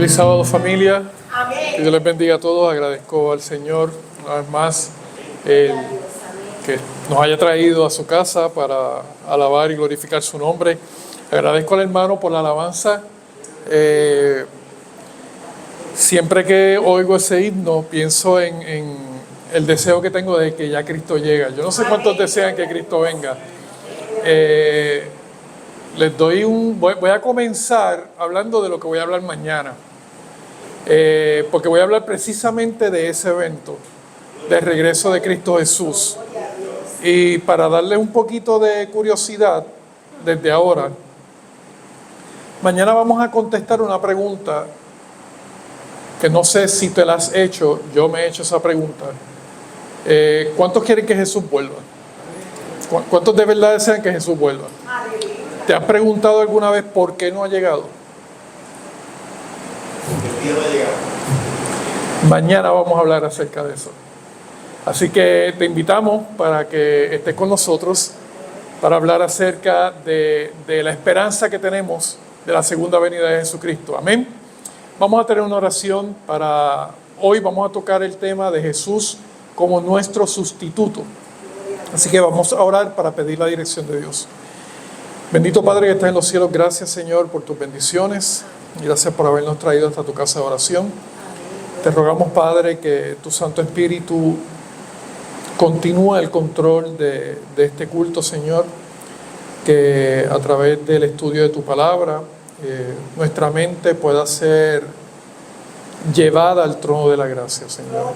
Feliz sábado, familia. Amén. Que Dios les bendiga a todos. Agradezco al Señor una vez más que nos haya traído a su casa para alabar y glorificar su nombre. Agradezco al hermano por la alabanza. Siempre que oigo ese himno, pienso en el deseo que tengo de que ya Cristo llega. Yo no sé cuántos desean que Cristo venga. Voy a comenzar hablando de lo que voy a hablar mañana. Porque voy a hablar precisamente de ese evento, del regreso de Cristo Jesús. Y para darle un poquito de curiosidad, desde ahora, mañana vamos a contestar una pregunta que no sé si te la has hecho, yo me he hecho esa pregunta. ¿Cuántos quieren que Jesús vuelva? ¿Cuántos de verdad desean que Jesús vuelva? ¿Te has preguntado alguna vez por qué no ha llegado? Mañana vamos a hablar acerca de eso. Así que te invitamos para que estés con nosotros para hablar acerca de la esperanza que tenemos de la segunda venida de Jesucristo. Amén. Vamos a tener una oración para hoy. Vamos a tocar el tema de Jesús como nuestro sustituto. Así que vamos a orar para pedir la dirección de Dios. Bendito Padre que estás en los cielos, gracias Señor por tus bendiciones. Gracias por habernos traído hasta tu casa de oración. Te rogamos, Padre, que tu Santo Espíritu continúe el control de este culto, Señor, que a través del estudio de tu palabra, nuestra mente pueda ser llevada al trono de la gracia, Señor.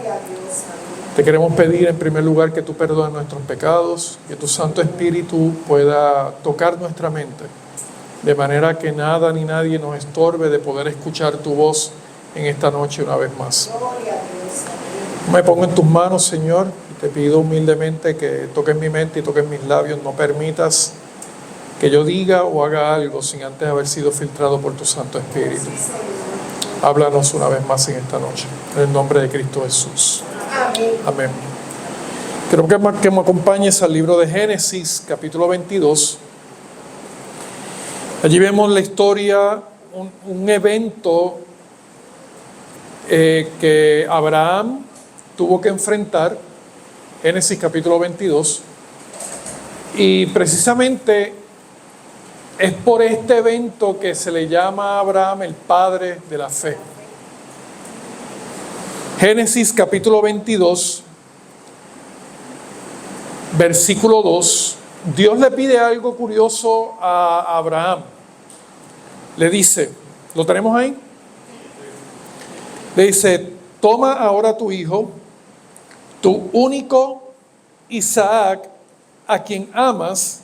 Te queremos pedir en primer lugar que tú perdones nuestros pecados, que tu Santo Espíritu pueda tocar nuestra mente, de manera que nada ni nadie nos estorbe de poder escuchar tu voz en esta noche una vez más. Me pongo en tus manos, Señor, y te pido humildemente que toques mi mente y toques mis labios. No permitas que yo diga o haga algo sin antes haber sido filtrado por tu Santo Espíritu. Háblanos una vez más en esta noche, en el nombre de Cristo Jesús. Amén. Quiero que me acompañes al libro de Génesis, capítulo 22. Allí vemos la historia, un evento que Abraham tuvo que enfrentar. Génesis capítulo 22. Y precisamente es por este evento que se le llama a Abraham el padre de la fe. Génesis capítulo 22, versículo 2. Dios le pide algo curioso a Abraham. Le dice, ¿lo tenemos ahí? Le dice, toma ahora tu hijo, tu único Isaac, a quien amas,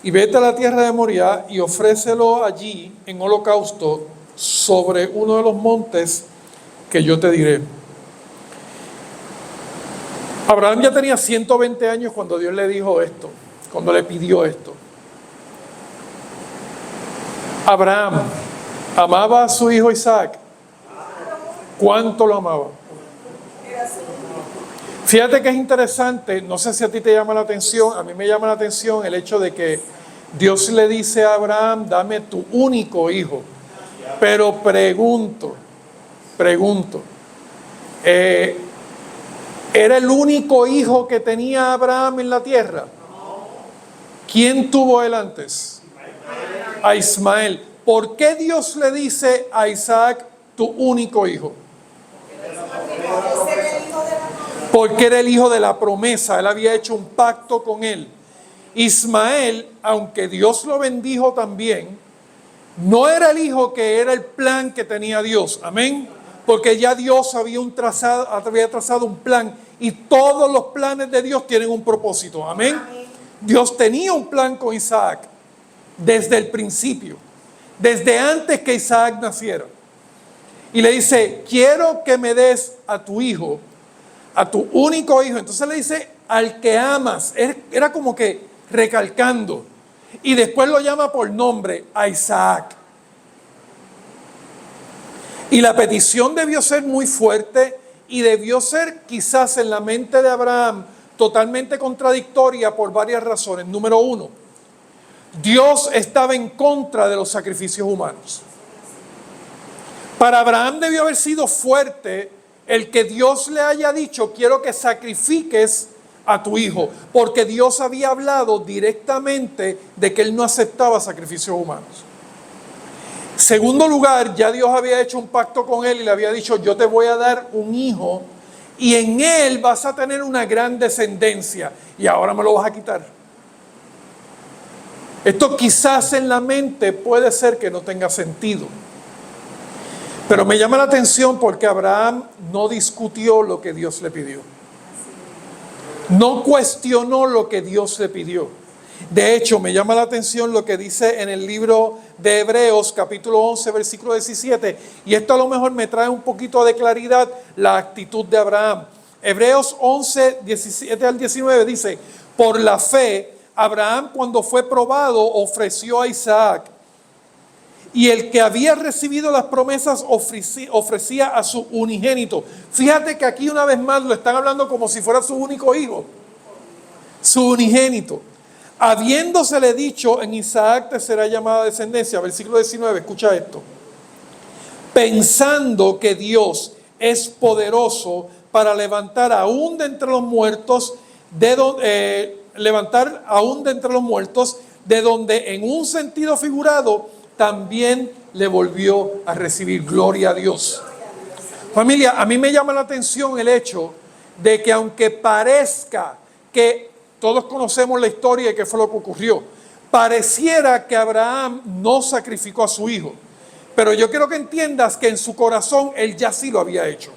y vete a la tierra de Moriah y ofrécelo allí en holocausto sobre uno de los montes que yo te diré. Abraham ya tenía 120 años cuando Dios le dijo esto, cuando le pidió esto. Abraham amaba a su hijo Isaac. ¿Cuánto lo amaba? Fíjate que es interesante, no sé si a ti te llama la atención, a mí me llama la atención el hecho de que Dios le dice a Abraham, dame tu único hijo. Pero pregunto, ¿era el único hijo que tenía Abraham en la tierra? ¿Quién tuvo él antes? A Ismael. ¿Por qué Dios le dice a Isaac, tu único hijo? Porque era el hijo de la promesa. Él había hecho un pacto con él. Ismael, aunque Dios lo bendijo también, no era el hijo que era el plan que tenía Dios. Amén. Porque ya Dios había trazado un plan, y todos los planes de Dios tienen un propósito. Amén. Dios tenía un plan con Isaac desde el principio, desde antes que Isaac naciera. Y le dice, quiero que me des a tu hijo, a tu único hijo. Entonces le dice, al que amas. Era como que recalcando. Y después lo llama por nombre, a Isaac. Y la petición debió ser muy fuerte y debió ser quizás en la mente de Abraham totalmente contradictoria por varias razones. Número uno, Dios estaba en contra de los sacrificios humanos. Para Abraham debió haber sido fuerte el que Dios le haya dicho, quiero que sacrifiques a tu hijo, porque Dios había hablado directamente de que él no aceptaba sacrificios humanos. Segundo lugar, ya Dios había hecho un pacto con él y le había dicho, yo te voy a dar un hijo y en él vas a tener una gran descendencia y ahora me lo vas a quitar. Esto quizás en la mente puede ser que no tenga sentido, pero me llama la atención porque Abraham no discutió lo que Dios le pidió. No cuestionó lo que Dios le pidió. De hecho, me llama la atención lo que dice en el libro de Hebreos, capítulo 11, versículo 17. Y esto a lo mejor me trae un poquito de claridad la actitud de Abraham. Hebreos 11, 17 al 19 dice, por la fe, Abraham cuando fue probado ofreció a Isaac. Y el que había recibido las promesas ofrecía a su unigénito. Fíjate que aquí una vez más lo están hablando como si fuera su único hijo. Su unigénito. Habiéndosele dicho, en Isaac te será llamada descendencia. Versículo 19, escucha esto. Pensando que Dios es poderoso para levantar aún de entre los muertos, de donde en un sentido figurado también le volvió a recibir. Gloria a Dios. Familia, a mí me llama la atención el hecho de que aunque parezca que todos conocemos la historia y qué fue lo que ocurrió, pareciera que Abraham no sacrificó a su hijo, pero yo quiero que entiendas que en su corazón él ya sí lo había hecho.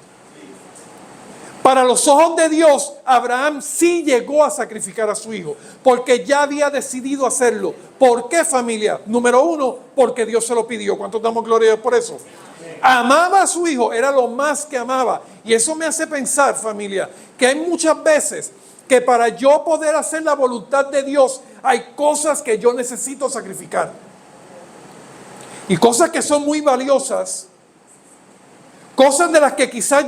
Para los ojos de Dios, Abraham sí llegó a sacrificar a su hijo, porque ya había decidido hacerlo. ¿Por qué, familia? Número uno, porque Dios se lo pidió. ¿Cuántos damos gloria a Dios por eso? Amaba a su hijo, era lo más que amaba. Y eso me hace pensar, familia, que hay muchas veces que para yo poder hacer la voluntad de Dios, hay cosas que yo necesito sacrificar. Y cosas que son muy valiosas. Cosas de las que quizás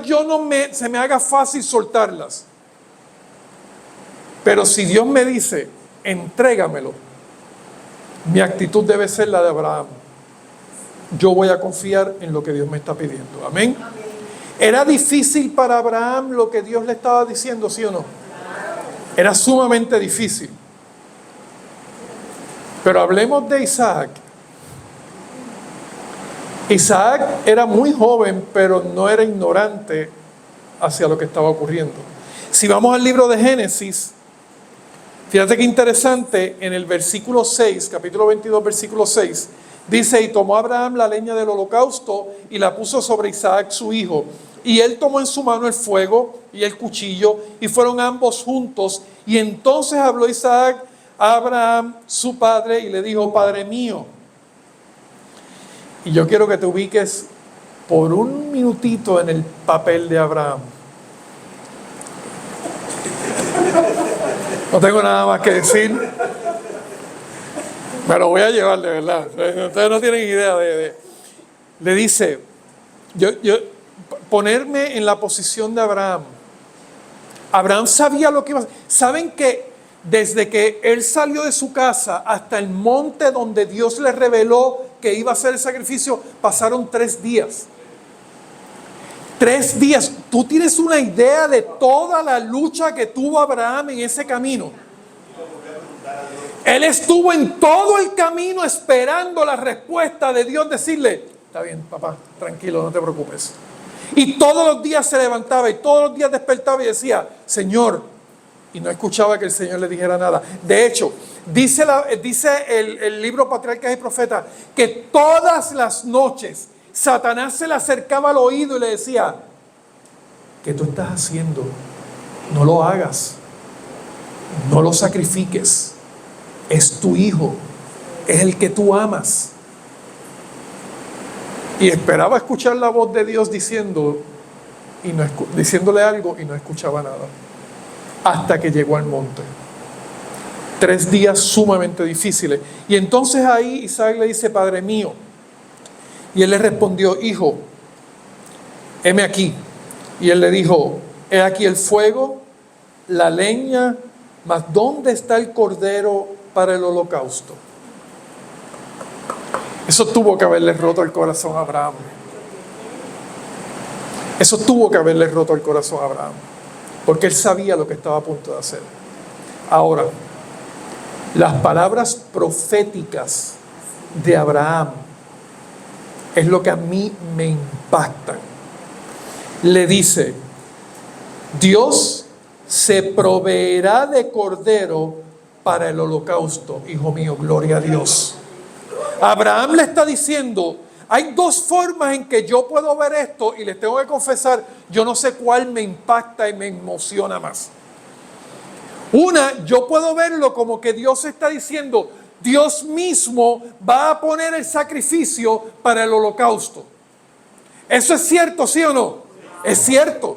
se me haga fácil soltarlas. Pero si Dios me dice, entrégamelo, mi actitud debe ser la de Abraham. Yo voy a confiar en lo que Dios me está pidiendo. Amén. ¿Era difícil para Abraham lo que Dios le estaba diciendo, sí o no? Era sumamente difícil. Pero hablemos de Isaac. Isaac era muy joven, pero no era ignorante hacia lo que estaba ocurriendo. Si vamos al libro de Génesis, fíjate qué interesante, en el versículo 6, capítulo 22, versículo 6, dice, y tomó Abraham la leña del holocausto y la puso sobre Isaac su hijo. Y él tomó en su mano el fuego y el cuchillo, y fueron ambos juntos. Y entonces habló Isaac a Abraham, su padre, y le dijo, Padre mío. Y yo quiero que te ubiques por un minutito en el papel de Abraham. No tengo nada más que decir. Me lo voy a llevar de verdad. Ustedes no tienen idea Le dice, ponerme en la posición de Abraham. Abraham sabía lo que iba a hacer. ¿Saben que desde que él salió de su casa hasta el monte donde Dios le reveló que iba a hacer el sacrificio, pasaron 3 días? 3 días. ¿Tú tienes una idea de toda la lucha que tuvo Abraham en ese camino? Él estuvo en todo el camino esperando la respuesta de Dios, decirle, está bien, papá, tranquilo, no te preocupes. Y todos los días se levantaba y todos los días despertaba y decía, Señor, y no escuchaba que el Señor le dijera nada. De hecho, dice el libro Patriarcas y Profetas que todas las noches Satanás se le acercaba al oído y le decía, ¿qué tú estás haciendo? No lo hagas, no lo sacrifiques, es tu hijo, es el que tú amas. Y esperaba escuchar la voz de Dios diciéndole algo y no escuchaba nada. Hasta que llegó al monte. 3 días sumamente difíciles. Y entonces ahí Isaac le dice, Padre mío. Y él le respondió, hijo, heme aquí. Y él le dijo, he aquí el fuego, la leña, mas ¿dónde está el cordero para el holocausto? Eso tuvo que haberle roto el corazón a Abraham. Eso tuvo que haberle roto el corazón a Abraham, porque él sabía lo que estaba a punto de hacer. Ahora, las palabras proféticas de Abraham es lo que a mí me impactan. Le dice: Dios se proveerá de cordero para el holocausto. Hijo mío, gloria a Dios. Abraham le está diciendo: hay dos formas en que yo puedo ver esto, y les tengo que confesar, yo no sé cuál me impacta y me emociona más. Una, yo puedo verlo como que Dios está diciendo: Dios mismo va a poner el sacrificio para el holocausto. ¿Eso es cierto, sí o no? Es cierto.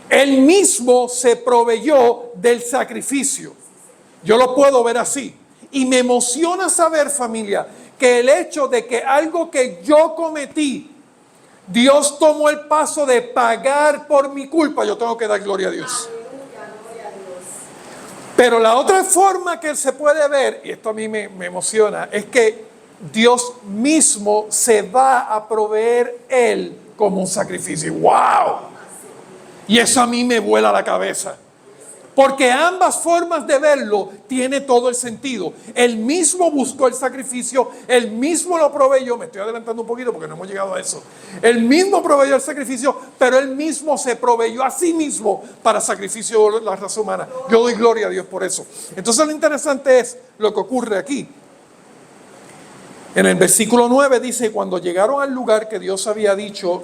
Él mismo se proveyó del sacrificio. Yo lo puedo ver así. Y me emociona saber, familia, que el hecho de que algo que yo cometí, Dios tomó el paso de pagar por mi culpa. Yo tengo que dar gloria a Dios. Pero la otra forma que se puede ver, y esto a mí me emociona, es que Dios mismo se va a proveer Él como un sacrificio. ¡Wow! Y eso a mí me vuela la cabeza. Porque ambas formas de verlo tiene todo el sentido. Él mismo buscó el sacrificio, Él mismo lo proveyó. Me estoy adelantando un poquito porque no hemos llegado a eso. Él mismo proveyó el sacrificio, pero Él mismo se proveyó a sí mismo para sacrificio de la raza humana. Yo doy gloria a Dios por eso. Entonces lo interesante es lo que ocurre aquí. En el versículo 9 dice: cuando llegaron al lugar que Dios había dicho,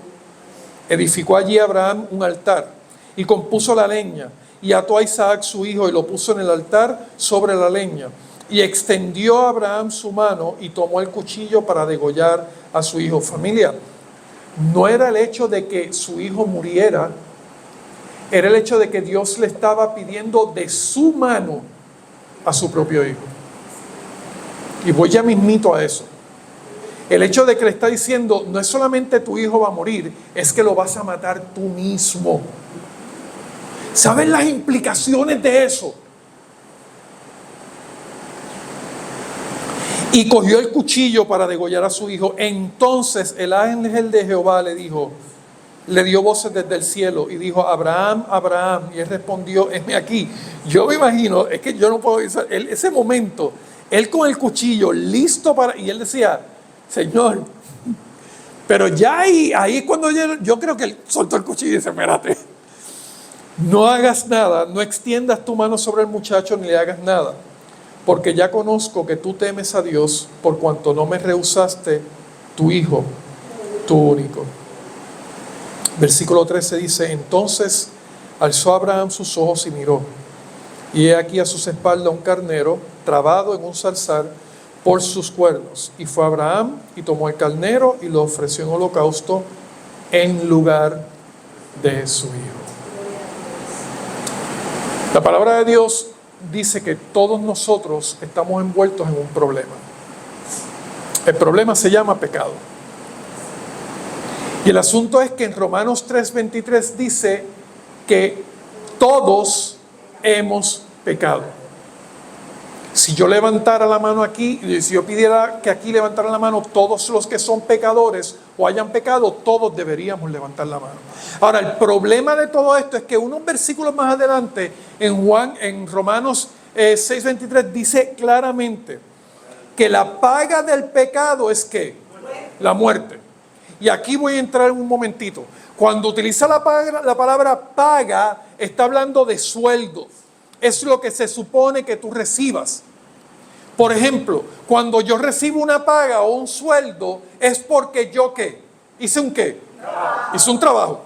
edificó allí Abraham un altar y compuso la leña, y ató a Isaac su hijo y lo puso en el altar sobre la leña. Y extendió a Abraham su mano y tomó el cuchillo para degollar a su hijo. Familia, no era el hecho de que su hijo muriera, era el hecho de que Dios le estaba pidiendo de su mano a su propio hijo. Y voy ya mismito a eso. El hecho de que le está diciendo: no es solamente tu hijo va a morir, es que lo vas a matar tú mismo. ¿Saben las implicaciones de eso? Y cogió el cuchillo para degollar a su hijo. Entonces el ángel de Jehová le dio voces desde el cielo y dijo: Abraham, Abraham. Y él respondió: heme aquí. Yo me imagino, es que yo no puedo pensar, ese momento, él con el cuchillo listo para... Y él decía: Señor, pero ya ahí es cuando yo creo que él soltó el cuchillo y dice: espérate, no hagas nada, no extiendas tu mano sobre el muchacho ni le hagas nada, porque ya conozco que tú temes a Dios, por cuanto no me rehusaste tu hijo, tu único. Versículo 13 dice: entonces alzó Abraham sus ojos y miró, y he aquí a sus espaldas un carnero trabado en un zarzal por sus cuernos. Y fue Abraham y tomó el carnero y lo ofreció en holocausto en lugar de su hijo. La palabra de Dios dice que todos nosotros estamos envueltos en un problema. El problema se llama pecado. Y el asunto es que en Romanos 3:23 dice que todos hemos pecado. Si yo levantara la mano aquí, y si yo pidiera que aquí levantaran la mano todos los que son pecadores o hayan pecado, todos deberíamos levantar la mano. Ahora, el problema de todo esto es que unos versículos más adelante, en Romanos 6:23, dice claramente que la paga del pecado es ¿qué? La muerte. Y aquí voy a entrar un momentito. Cuando utiliza la palabra paga, está hablando de sueldo. Es lo que se supone que tú recibas. Por ejemplo, cuando yo recibo una paga o un sueldo, es porque yo ¿qué? ¿Hice un qué? Hice un trabajo.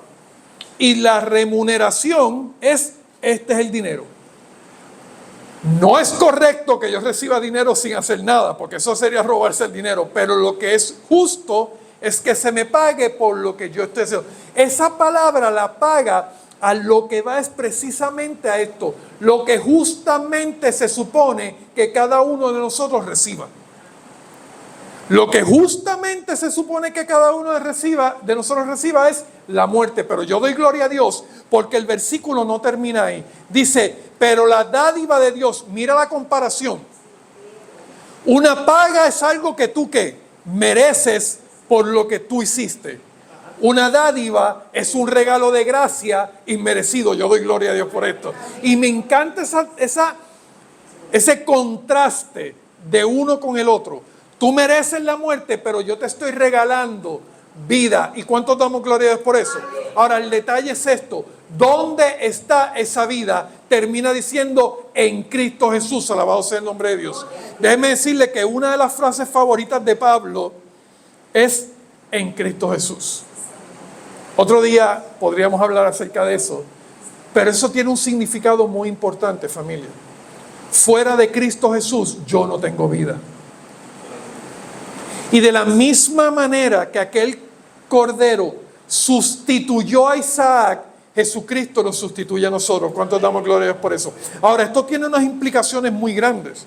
Y la remuneración es, este es el dinero. No es correcto que yo reciba dinero sin hacer nada, porque eso sería robarse el dinero. Pero lo que es justo es que se me pague por lo que yo estoy haciendo. Esa palabra, la paga, a lo que va es precisamente a esto, lo que justamente se supone que cada uno de nosotros reciba. Lo que justamente se supone que cada uno de nosotros reciba es la muerte. Pero yo doy gloria a Dios porque el versículo no termina ahí. Dice: pero la dádiva de Dios, mira la comparación. Una paga es algo que tú ¿qué? Mereces por lo que tú hiciste. Una dádiva es un regalo de gracia inmerecido. Yo doy gloria a Dios por esto. Y me encanta ese contraste de uno con el otro. Tú mereces la muerte, pero yo te estoy regalando vida. ¿Y cuántos damos gloria a Dios por eso? Ahora, el detalle es esto. ¿Dónde está esa vida? Termina diciendo, en Cristo Jesús. Alabado sea el nombre de Dios. Déjeme decirle que una de las frases favoritas de Pablo es en Cristo Jesús. Otro día podríamos hablar acerca de eso, pero eso tiene un significado muy importante, familia. Fuera de Cristo Jesús, yo no tengo vida. Y de la misma manera que aquel cordero sustituyó a Isaac, Jesucristo nos sustituye a nosotros. ¿Cuántos damos gloria a Dios por eso? Ahora, esto tiene unas implicaciones muy grandes.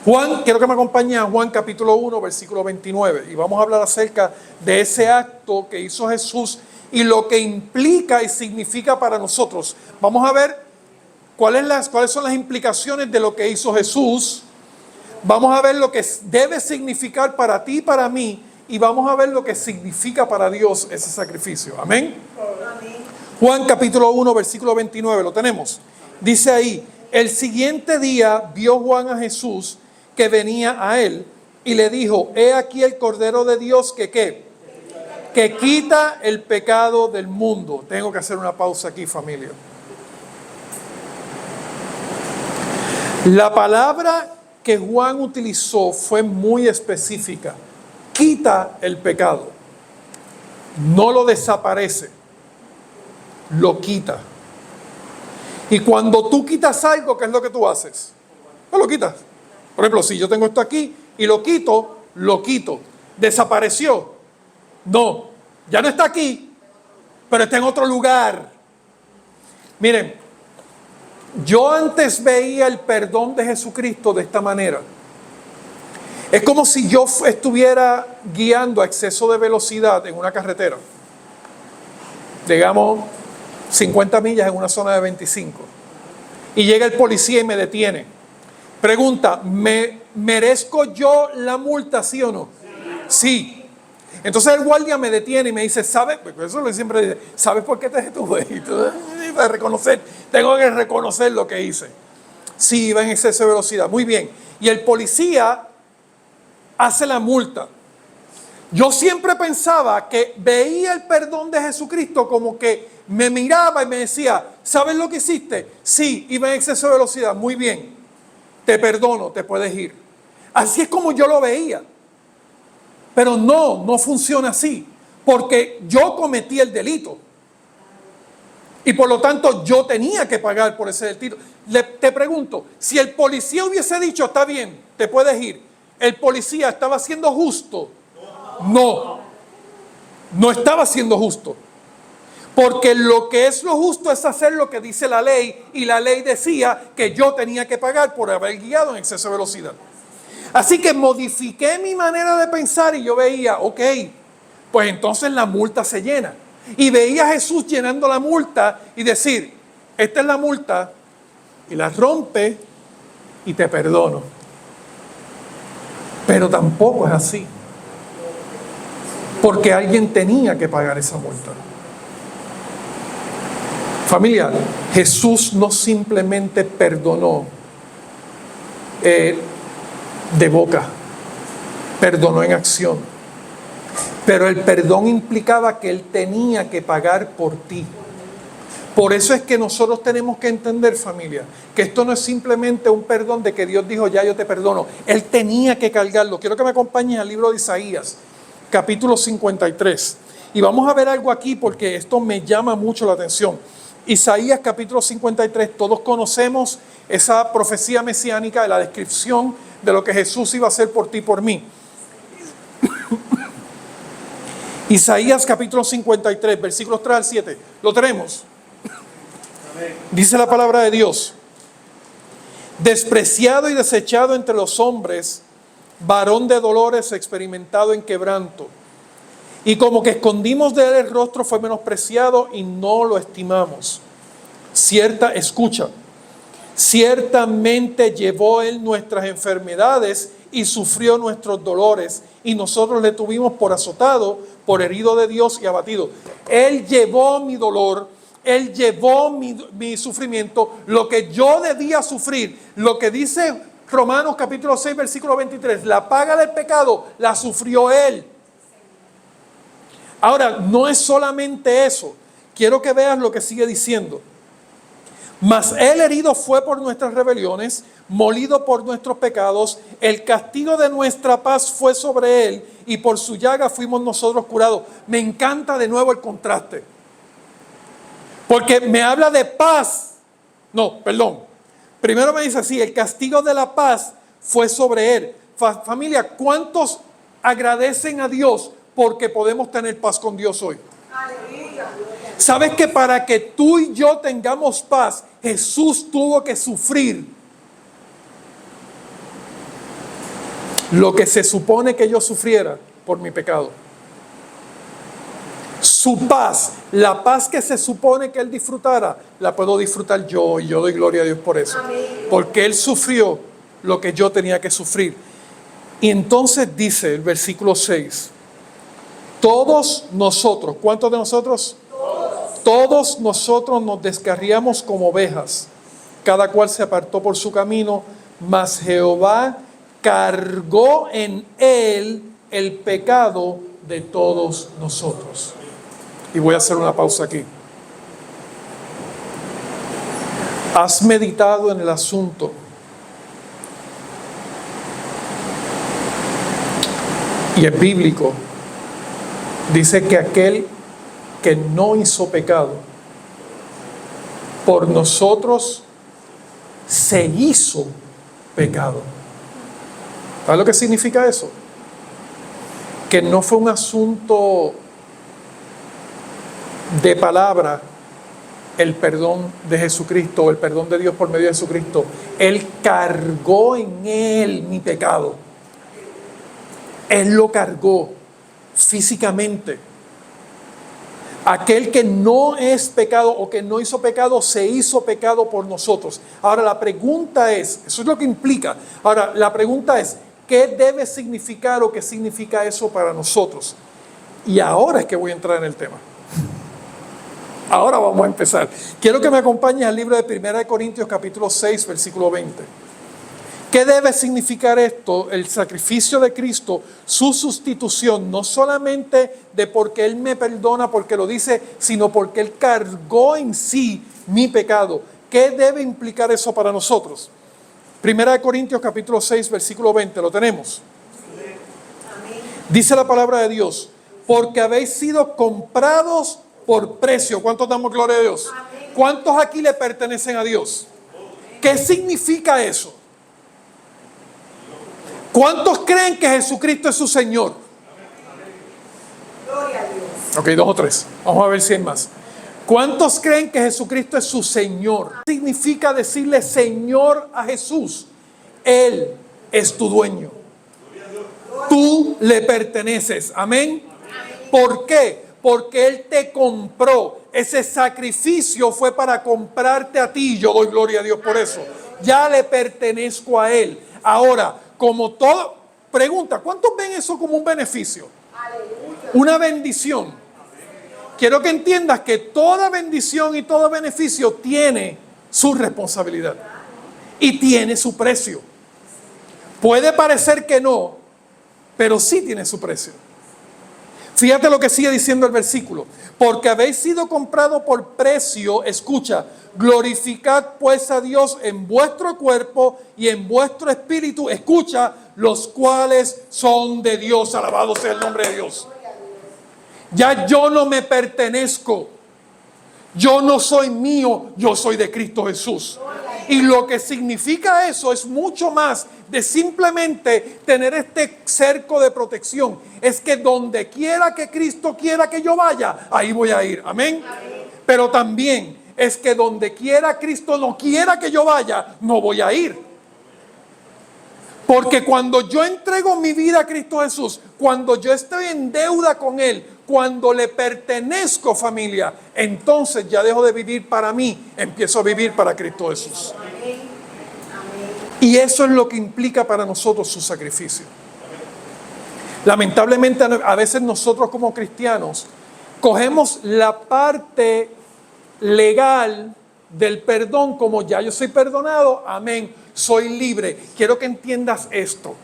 Juan, quiero que me acompañe a Juan capítulo 1, versículo 29. Y vamos a hablar acerca de ese acto que hizo Jesús y lo que implica y significa para nosotros. Vamos a ver cuáles son las implicaciones de lo que hizo Jesús. Vamos a ver lo que debe significar para ti y para mí. Y vamos a ver lo que significa para Dios ese sacrificio. Amén. Juan capítulo 1, versículo 29. ¿Lo tenemos? Dice ahí: el siguiente día vio Juan a Jesús que venía a él y le dijo: he aquí el Cordero de Dios que quita el pecado del mundo. Tengo que hacer una pausa aquí, familia. La palabra que Juan utilizó fue muy específica. Quita el pecado. No lo desaparece. Lo quita. Y cuando tú quitas algo, ¿qué es lo que tú haces? No lo quitas. Por ejemplo, si yo tengo esto aquí y lo quito, ¿desapareció? No, ya no está aquí, pero está en otro lugar. Miren, yo antes veía el perdón de Jesucristo de esta manera. Es como si yo estuviera guiando a exceso de velocidad en una carretera. Digamos, 50 millas en una zona de 25. Y llega el policía y me detiene. Pregunta, ¿merezco yo la multa, sí o no? Sí. Entonces el guardia me detiene y me dice, ¿sabes? Eso lo siempre dice, ¿sabes por qué te detuve? Tengo que reconocer lo que hice. Sí, iba en exceso de velocidad. Muy bien. Y el policía hace la multa. Yo siempre pensaba que veía el perdón de Jesucristo como que me miraba y me decía, ¿sabes lo que hiciste? Sí, iba en exceso de velocidad. Muy bien. Te perdono, te puedes ir. Así es como yo lo veía. Pero no funciona así. Porque yo cometí el delito. Y por lo tanto yo tenía que pagar por ese delito. Te pregunto, si el policía hubiese dicho, está bien, te puedes ir, ¿el policía estaba siendo justo? No estaba siendo justo. Porque lo que es lo justo es hacer lo que dice la ley. Y la ley decía que yo tenía que pagar por haber guiado en exceso de velocidad. Así que modifiqué mi manera de pensar y yo veía, ok, pues entonces la multa se llena. Y veía a Jesús llenando la multa y decir, esta es la multa, y la rompe y te perdono. Pero tampoco es así. Porque alguien tenía que pagar esa multa. Familia, Jesús no simplemente perdonó de boca, perdonó en acción. Pero el perdón implicaba que Él tenía que pagar por ti. Por eso es que nosotros tenemos que entender, familia, que esto no es simplemente un perdón de que Dios dijo, ya yo te perdono. Él tenía que cargarlo. Quiero que me acompañes al libro de Isaías, capítulo 53. Y vamos a ver algo aquí porque esto me llama mucho la atención. Isaías capítulo 53, todos conocemos esa profecía mesiánica de la descripción de lo que Jesús iba a hacer por ti y por mí. Isaías capítulo 53, versículos 3 al 7. ¿Lo tenemos? Dice la palabra de Dios: despreciado y desechado entre los hombres, varón de dolores, experimentado en quebranto. Y como que escondimos de él el rostro, fue menospreciado y no lo estimamos. Ciertamente llevó él nuestras enfermedades y sufrió nuestros dolores, y nosotros le tuvimos por azotado, por herido de Dios y abatido. Él llevó mi dolor, Él llevó mi sufrimiento, lo que yo debía sufrir, lo que dice Romanos capítulo 6, versículo 23, la paga del pecado la sufrió Él. Ahora, no es solamente eso. Quiero que veas lo que sigue diciendo. Mas Él herido fue por nuestras rebeliones, molido por nuestros pecados, el castigo de nuestra paz fue sobre Él, y por su llaga fuimos nosotros curados. Me encanta de nuevo el contraste. Porque me habla de paz. No, perdón. Primero me dice así, el castigo de la paz fue sobre Él. Familia, ¿cuántos agradecen a Dios porque podemos tener paz con Dios hoy? ¿Sabes que para que tú y yo tengamos paz, Jesús tuvo que sufrir lo que se supone que yo sufriera por mi pecado? Su paz, la paz que se supone que Él disfrutara, la puedo disfrutar yo, y yo doy gloria a Dios por eso. Porque Él sufrió lo que yo tenía que sufrir. Y entonces dice el versículo 6, todos nosotros, ¿cuántos de nosotros? Todos nosotros nos descarriamos como ovejas, cada cual se apartó por su camino, mas Jehová cargó en Él el pecado de todos nosotros. Y voy a hacer una pausa aquí. ¿Has meditado en el asunto? Y es bíblico. Dice que aquel que no hizo pecado, por nosotros se hizo pecado. ¿Sabes lo que significa eso? Que no fue un asunto de palabra el perdón de Jesucristo o el perdón de Dios por medio de Jesucristo. Él cargó en Él mi pecado. Él lo cargó físicamente. Aquel que no es pecado o que no hizo pecado, se hizo pecado por nosotros. Ahora la pregunta es, eso es lo que implica. Ahora la pregunta es, ¿qué debe significar o qué significa eso para nosotros? Y ahora es que voy a entrar en el tema. Ahora vamos a empezar. Quiero que me acompañes al libro de 1 Corintios capítulo 6, versículo 20. ¿Qué debe significar esto? El sacrificio de Cristo, su sustitución, no solamente de porque Él me perdona porque lo dice, sino porque Él cargó en sí mi pecado. ¿Qué debe implicar eso para nosotros? 1 Corintios capítulo 6, versículo 20, ¿lo tenemos? Dice la palabra de Dios, porque habéis sido comprados por precio. ¿Cuántos damos gloria a Dios? ¿Cuántos aquí le pertenecen a Dios? ¿Qué significa eso? ¿Cuántos creen que Jesucristo es su Señor? Gloria a Dios. Ok, 2 o 3. Vamos a ver si hay más. ¿Cuántos creen que Jesucristo es su Señor? ¿Qué significa decirle Señor a Jesús? Él es tu dueño. Tú le perteneces. Amén. ¿Por qué? Porque Él te compró. Ese sacrificio fue para comprarte a ti. Yo doy gloria a Dios por eso. Ya le pertenezco a Él. Ahora, como todo, pregunta, ¿cuántos ven eso como un beneficio? Una bendición. Quiero que entiendas que toda bendición y todo beneficio tiene su responsabilidad y tiene su precio. Puede parecer que no, pero sí tiene su precio. Fíjate lo que sigue diciendo el versículo. Porque habéis sido comprado por precio, escucha, glorificad pues a Dios en vuestro cuerpo y en vuestro espíritu, escucha, los cuales son de Dios. Alabado sea el nombre de Dios. Ya yo no me pertenezco. Yo no soy mío, yo soy de Cristo Jesús. Y lo que significa eso es mucho más de simplemente tener este cerco de protección. Es que donde quiera que Cristo quiera que yo vaya, ahí voy a ir. Amén. Pero también es que donde quiera Cristo no quiera que yo vaya, no voy a ir. Porque cuando yo entrego mi vida a Cristo Jesús, cuando yo estoy en deuda con Él, cuando le pertenezco, familia, entonces ya dejo de vivir para mí, empiezo a vivir para Cristo Jesús. Y eso es lo que implica para nosotros su sacrificio. Lamentablemente, a veces nosotros como cristianos cogemos la parte legal del perdón como ya yo soy perdonado, amén, soy libre. Quiero que entiendas esto.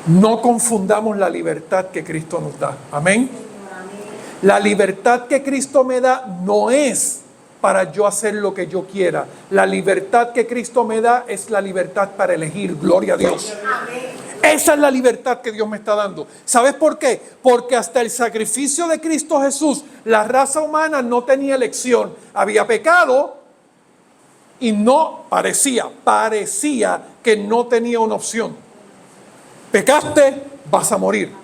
No confundamos la libertad que Cristo nos da. Amén. La libertad que Cristo me da no es para yo hacer lo que yo quiera. La libertad que Cristo me da es la libertad para elegir. Gloria a Dios. Esa es la libertad que Dios me está dando. ¿Sabes por qué? Porque hasta el sacrificio de Cristo Jesús, la raza humana no tenía elección. Había pecado y no parecía que no tenía una opción. Pecaste, vas a morir.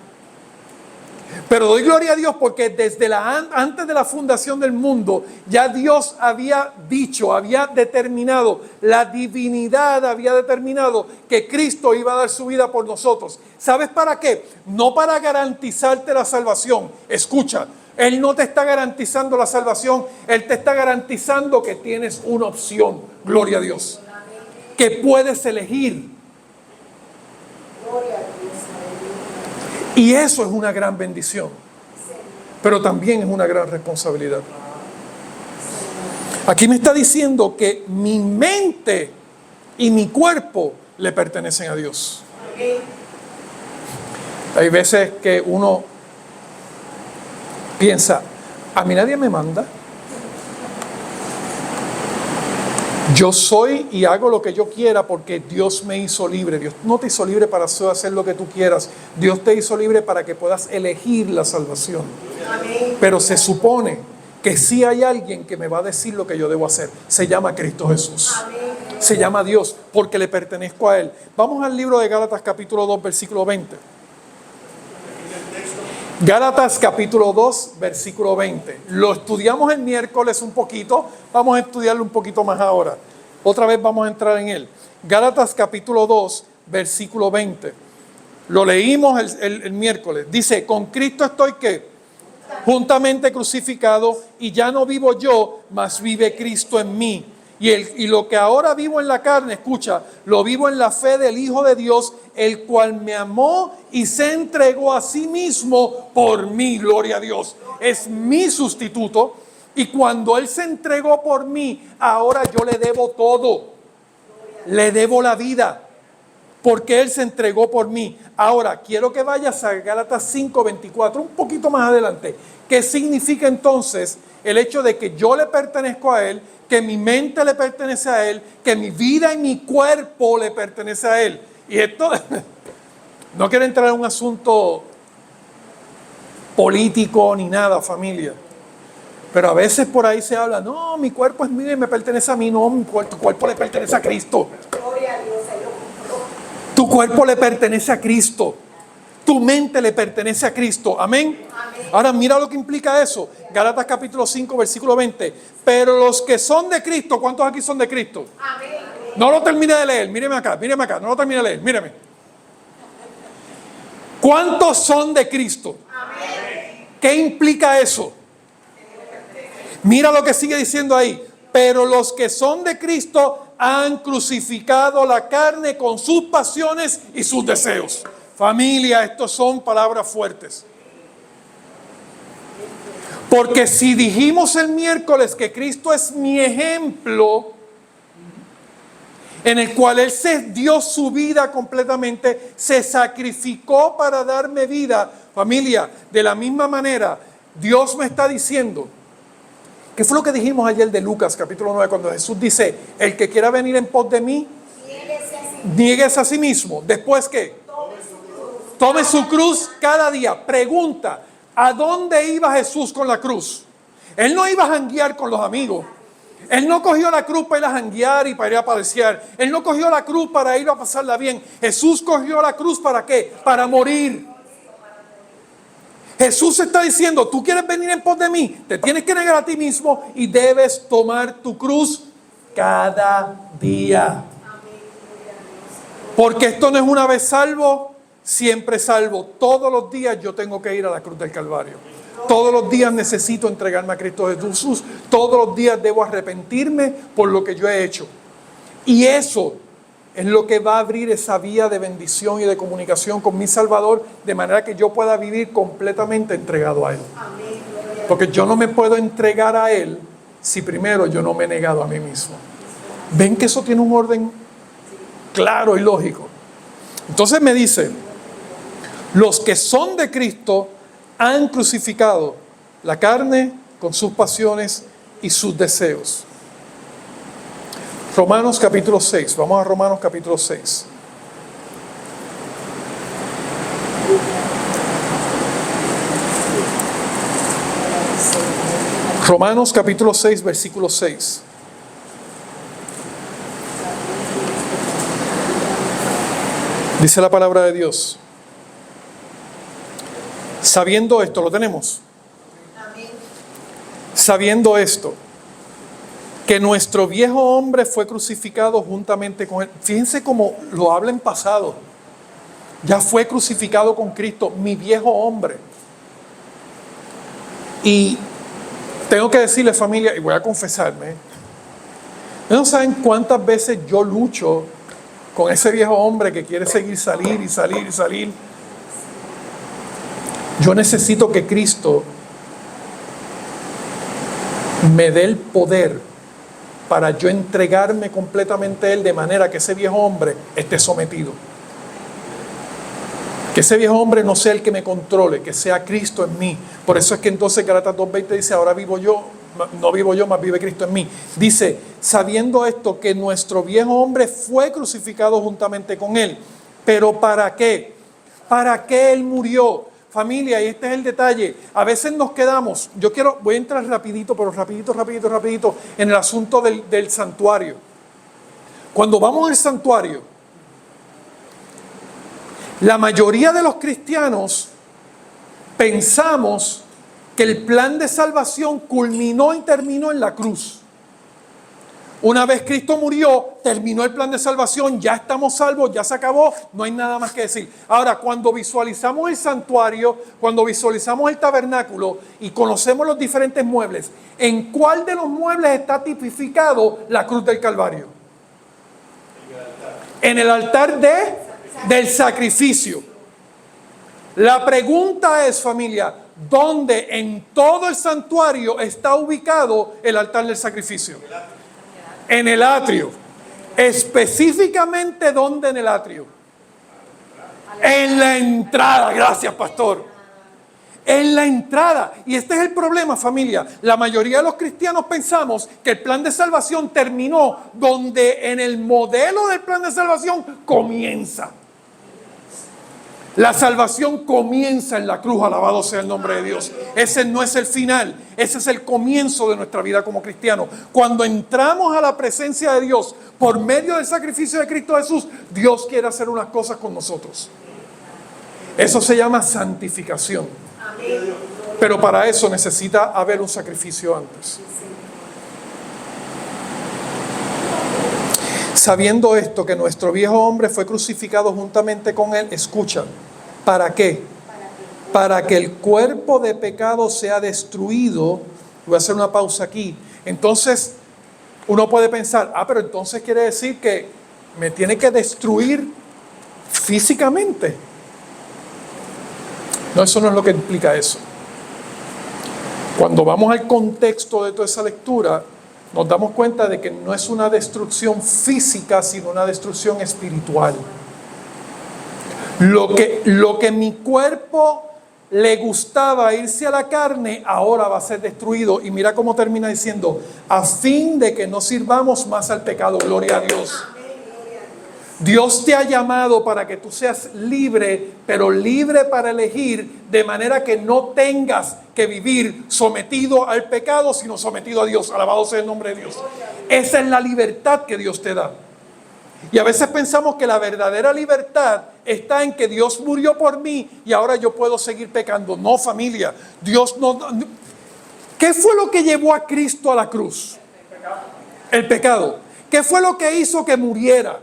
Pero doy gloria a Dios porque desde antes de la fundación del mundo, ya Dios había dicho, había determinado, la divinidad había determinado que Cristo iba a dar su vida por nosotros. ¿Sabes para qué? No para garantizarte la salvación. Escucha, Él no te está garantizando la salvación, Él te está garantizando que tienes una opción. Gloria a Dios. Que puedes elegir. Y eso es una gran bendición, pero también es una gran responsabilidad. Aquí me está diciendo que mi mente y mi cuerpo le pertenecen a Dios. Hay veces que uno piensa, a mí nadie me manda. Yo soy y hago lo que yo quiera porque Dios me hizo libre. Dios no te hizo libre para hacer lo que tú quieras. Dios te hizo libre para que puedas elegir la salvación. Amén. Pero se supone que sí hay alguien que me va a decir lo que yo debo hacer. Se llama Cristo Jesús. Amén. Se llama Dios porque le pertenezco a Él. Vamos al libro de Gálatas capítulo 2, versículo 20. Gálatas capítulo 2, versículo 20. Lo estudiamos el miércoles un poquito. Vamos a estudiarlo un poquito más ahora. Otra vez vamos a entrar en él. Gálatas capítulo 2, versículo 20. Lo leímos el miércoles. Dice, con Cristo estoy ¿qué? Juntamente crucificado, y ya no vivo yo, mas vive Cristo en mí. Y lo que ahora vivo en la carne, escucha, lo vivo en la fe del Hijo de Dios, el cual me amó y se entregó a sí mismo por mí. Gloria a Dios. Es mi sustituto. Y cuando Él se entregó por mí, ahora yo le debo todo. Le debo la vida. Porque Él se entregó por mí. Ahora, quiero que vayas a Gálatas 5:24, un poquito más adelante. ¿Qué significa entonces el hecho de que yo le pertenezco a Él, que mi mente le pertenece a Él, que mi vida y mi cuerpo le pertenece a Él? Y esto, no quiero entrar en un asunto político ni nada, familia. Pero a veces por ahí se habla, no, mi cuerpo es mío y me pertenece a mí. No, tu cuerpo le pertenece a Cristo. Tu cuerpo le pertenece a Cristo. Tu mente le pertenece a Cristo. Amén. Amén. Ahora mira lo que implica eso. Gálatas capítulo 5, versículo 20. Pero los que son de Cristo, ¿cuántos aquí son de Cristo? Amén. No lo termine de leer. Míreme acá. No lo termine de leer. Míreme. ¿Cuántos son de Cristo? Amén. ¿Qué implica eso? Mira lo que sigue diciendo ahí. Pero los que son de Cristo han crucificado la carne con sus pasiones y sus deseos. Familia, estos son palabras fuertes. Porque si dijimos el miércoles que Cristo es mi ejemplo, en el cual Él se dio su vida completamente, se sacrificó para darme vida. Familia, de la misma manera, Dios me está diciendo, ¿qué fue lo que dijimos ayer de Lucas capítulo 9? Cuando Jesús dice, el que quiera venir en pos de mí, niéguese a sí mismo. ¿Después qué? Tome su cruz cada día. Pregunta, ¿a dónde iba Jesús con la cruz? Él no iba a janguear con los amigos. Él no cogió la cruz para ir a janguear y para ir a padecer. Él no cogió la cruz para ir a pasarla bien. Jesús cogió la cruz ¿para qué? Para morir. Jesús está diciendo, tú quieres venir en pos de mí, te tienes que negar a ti mismo y debes tomar tu cruz cada día. Porque esto no es una vez salvo, siempre salvo. Todos los días yo tengo que ir a la cruz del Calvario. Todos los días necesito entregarme a Cristo Jesús. Todos los días debo arrepentirme por lo que yo he hecho. Y eso es lo que va a abrir esa vía de bendición y de comunicación con mi Salvador, de manera que yo pueda vivir completamente entregado a Él. Porque yo no me puedo entregar a Él si primero yo no me he negado a mí mismo. ¿Ven que eso tiene un orden claro y lógico? Entonces me dice, los que son de Cristo han crucificado la carne con sus pasiones y sus deseos. Romanos capítulo 6, vamos a Romanos capítulo 6. Romanos capítulo 6, versículo 6. Dice la palabra de Dios. Sabiendo esto, ¿lo tenemos? Sabiendo esto, que nuestro viejo hombre fue crucificado juntamente con él. Fíjense cómo lo habla en pasado. Ya fue crucificado con Cristo, mi viejo hombre. Y tengo que decirle, familia, y voy a confesarme, no saben cuántas veces yo lucho con ese viejo hombre que quiere seguir salir y salir y salir. Yo necesito que Cristo me dé el poder para yo entregarme completamente a Él, de manera que ese viejo hombre esté sometido. Que ese viejo hombre no sea el que me controle, que sea Cristo en mí. Por eso es que entonces Gálatas 2:20 dice, ahora vivo yo, no vivo yo, más vive Cristo en mí. Dice, sabiendo esto, que nuestro viejo hombre fue crucificado juntamente con Él. ¿Pero para qué? ¿Para qué Él murió? Familia, y este es el detalle, a veces nos quedamos, voy a entrar rapidito, pero rapidito, en el asunto del santuario. Cuando vamos al santuario, la mayoría de los cristianos pensamos que el plan de salvación culminó y terminó en la cruz. Una vez Cristo murió, terminó el plan de salvación, ya estamos salvos, ya se acabó, no hay nada más que decir. Ahora, cuando visualizamos el santuario, cuando visualizamos el tabernáculo y conocemos los diferentes muebles, ¿en cuál de los muebles está tipificado la cruz del Calvario? En el altar del sacrificio. La pregunta es, familia, ¿dónde en todo el santuario está ubicado el altar del sacrificio? En el atrio. Específicamente, ¿dónde en el atrio? En la entrada. Gracias, pastor. En la entrada. Y este es el problema, familia. La mayoría de los cristianos pensamos que el plan de salvación terminó donde en el modelo del plan de salvación comienza. La salvación comienza en la cruz, alabado sea el nombre de Dios. Ese no es el final, ese es el comienzo de nuestra vida como cristianos. Cuando entramos a la presencia de Dios por medio del sacrificio de Cristo Jesús, Dios quiere hacer unas cosas con nosotros. Eso se llama santificación. Pero para eso necesita haber un sacrificio antes. Sabiendo esto, que nuestro viejo hombre fue crucificado juntamente con él, escucha, ¿para qué? Para que el cuerpo de pecado sea destruido. Voy a hacer una pausa aquí. Entonces, uno puede pensar, pero entonces quiere decir que me tiene que destruir físicamente. No, eso no es lo que implica eso. Cuando vamos al contexto de toda esa lectura, nos damos cuenta de que no es una destrucción física, sino una destrucción espiritual. Lo que mi cuerpo le gustaba irse a la carne, ahora va a ser destruido. Y mira cómo termina diciendo, a fin de que no sirvamos más al pecado. Gloria a Dios. Dios te ha llamado para que tú seas libre, pero libre para elegir, de manera que no tengas que vivir sometido al pecado, sino sometido a Dios. Alabado sea el nombre de Dios. Esa es la libertad que Dios te da. Y a veces pensamos que la verdadera libertad está en que Dios murió por mí y ahora yo puedo seguir pecando. No, familia. Dios no. ¿Qué fue lo que llevó a Cristo a la cruz? El pecado. ¿Qué fue lo que hizo que muriera?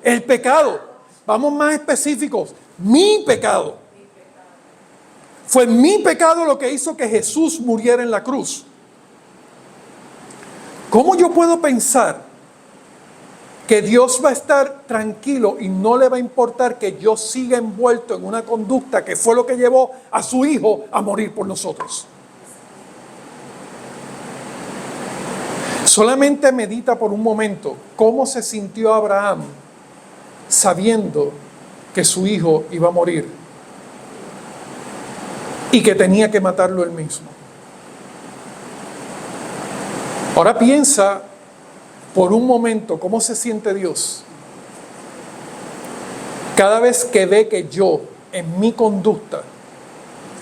El pecado. Vamos más específicos. Mi pecado. Fue mi pecado lo que hizo que Jesús muriera en la cruz. ¿Cómo yo puedo pensar que Dios va a estar tranquilo y no le va a importar que yo siga envuelto en una conducta que fue lo que llevó a su hijo a morir por nosotros. Solamente medita por un momento cómo se sintió Abraham sabiendo que su hijo iba a morir y que tenía que matarlo él mismo. Ahora piensa por un momento cómo se siente Dios cada vez que ve que yo en mi conducta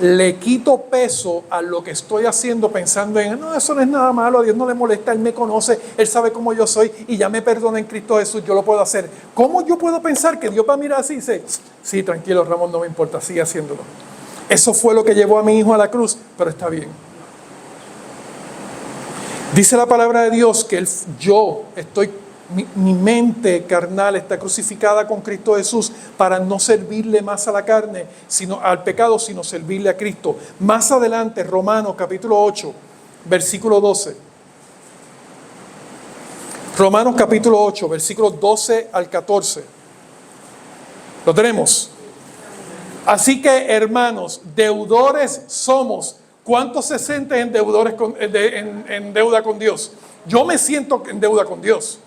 le quito peso a lo que estoy haciendo pensando en, no, eso no es nada malo, a Dios no le molesta, Él me conoce, Él sabe cómo yo soy y ya me perdona en Cristo Jesús, yo lo puedo hacer. ¿Cómo yo puedo pensar que Dios va a mirar así y dice, sí, tranquilo Ramón, no me importa, sigue haciéndolo? Eso fue lo que llevó a mi hijo a la cruz, pero está bien. Dice la palabra de Dios que mi mente carnal está crucificada con Cristo Jesús para no servirle más a la carne, sino al pecado, sino servirle a Cristo. Más adelante, Romanos capítulo 8, versículo 12. Romanos capítulo 8, versículos 12 al 14. ¿Lo tenemos? Así que, hermanos, deudores somos. ¿Cuántos se sienten en deuda con Dios? Yo me siento en deuda con Dios.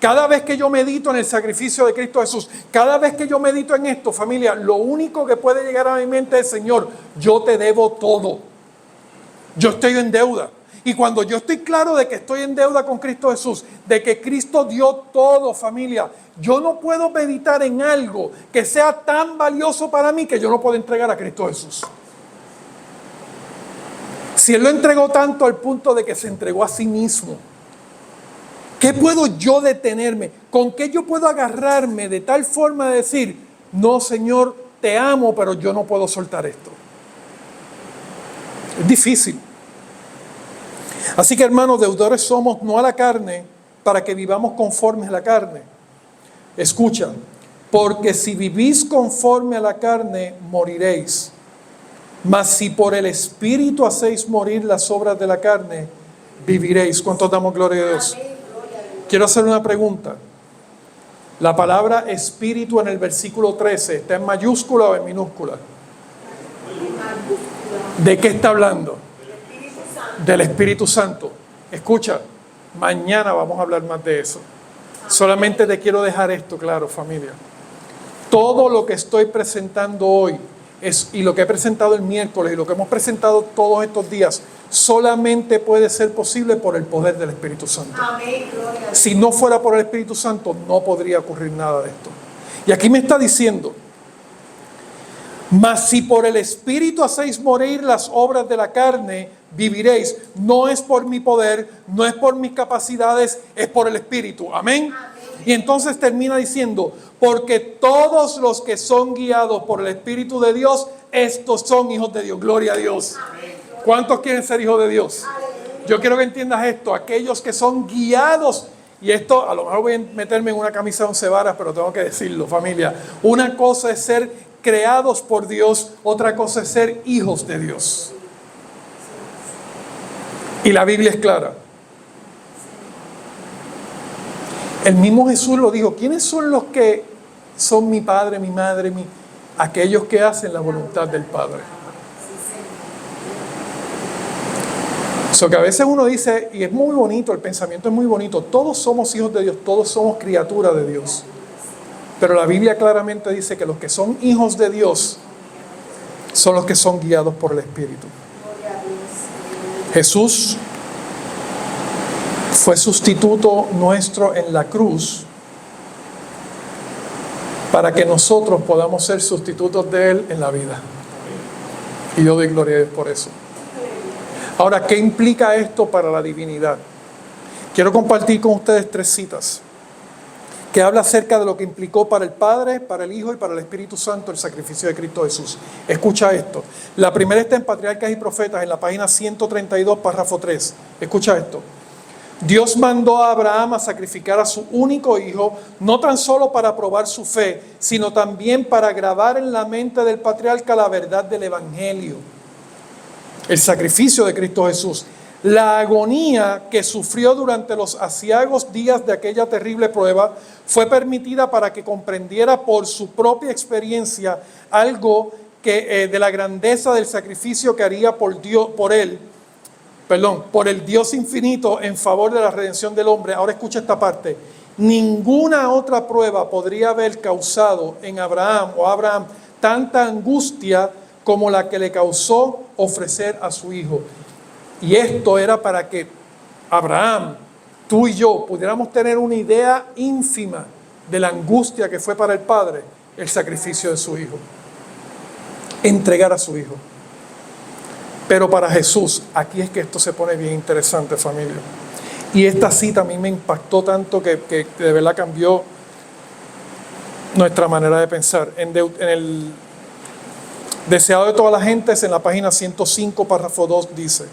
Cada vez que yo medito en el sacrificio de Cristo Jesús, cada vez que yo medito en esto, familia, lo único que puede llegar a mi mente es, Señor, yo te debo todo. Yo estoy en deuda. Y cuando yo estoy claro de que estoy en deuda con Cristo Jesús, de que Cristo dio todo, familia, yo no puedo meditar en algo que sea tan valioso para mí que yo no puedo entregar a Cristo Jesús. Si Él lo entregó tanto al punto de que se entregó a sí mismo, ¿qué puedo yo detenerme? ¿Con qué yo puedo agarrarme de tal forma de decir, no, Señor, te amo, pero yo no puedo soltar esto? Es difícil. Así que, hermanos, deudores somos no a la carne para que vivamos conforme a la carne. Escucha, porque si vivís conforme a la carne, moriréis. Mas si por el Espíritu hacéis morir las obras de la carne, viviréis. ¿Cuántos damos gloria a Dios? Quiero hacer una pregunta. La palabra Espíritu en el versículo 13, ¿está en mayúscula o en minúscula? ¿De qué está hablando? Del Espíritu Santo. Escucha, mañana vamos a hablar más de eso. Solamente te quiero dejar esto claro, familia. Todo lo que estoy presentando hoy y lo que he presentado el miércoles y lo que hemos presentado todos estos días solamente puede ser posible por el poder del Espíritu Santo. Amén. Si no fuera por el Espíritu Santo, no podría ocurrir nada de esto. Y aquí me está diciendo, mas si por el Espíritu hacéis morir las obras de la carne, viviréis. No es por mi poder, no es por mis capacidades, es por el Espíritu. Amén. Y entonces termina diciendo, porque todos los que son guiados por el Espíritu de Dios, estos son hijos de Dios. Gloria a Dios. ¿Cuántos quieren ser hijos de Dios? Yo quiero que entiendas esto, aquellos que son guiados, y esto a lo mejor voy a meterme en una camisa de 11 varas, pero tengo que decirlo, familia. Una cosa es ser creados por Dios, otra cosa es ser hijos de Dios. Y la Biblia es clara. El mismo Jesús lo dijo. ¿Quiénes son los que son mi padre, mi madre, aquellos que hacen la voluntad del Padre? Eso que a veces uno dice, y es muy bonito, el pensamiento es muy bonito, todos somos hijos de Dios, todos somos criaturas de Dios. Pero la Biblia claramente dice que los que son hijos de Dios son los que son guiados por el Espíritu. Jesús fue sustituto nuestro en la cruz para que nosotros podamos ser sustitutos de Él en la vida. Y yo doy gloria a Dios por eso. Ahora, ¿qué implica esto para la divinidad? Quiero compartir con ustedes 3 citas que habla acerca de lo que implicó para el Padre, para el Hijo y para el Espíritu Santo el sacrificio de Cristo Jesús. Escucha esto. La primera está en Patriarcas y Profetas, en la página 132, párrafo 3. Escucha esto. Dios mandó a Abraham a sacrificar a su único hijo, no tan solo para probar su fe, sino también para grabar en la mente del patriarca la verdad del Evangelio. El sacrificio de Cristo Jesús. La agonía que sufrió durante los aciagos días de aquella terrible prueba fue permitida para que comprendiera por su propia experiencia algo que, de la grandeza del sacrificio que haría por el Dios infinito en favor de la redención del hombre. Ahora escucha esta parte. Ninguna otra prueba podría haber causado en Abraham tanta angustia como la que le causó ofrecer a su hijo. Y esto era para que Abraham, tú y yo, pudiéramos tener una idea ínfima de la angustia que fue para el Padre el sacrificio de su hijo. Entregar a su hijo. Pero para Jesús, aquí es que esto se pone bien interesante, familia. Y esta cita a mí me impactó tanto que de verdad cambió nuestra manera de pensar. En el Deseado de todas las gentes, en la página 105, párrafo 2, dice: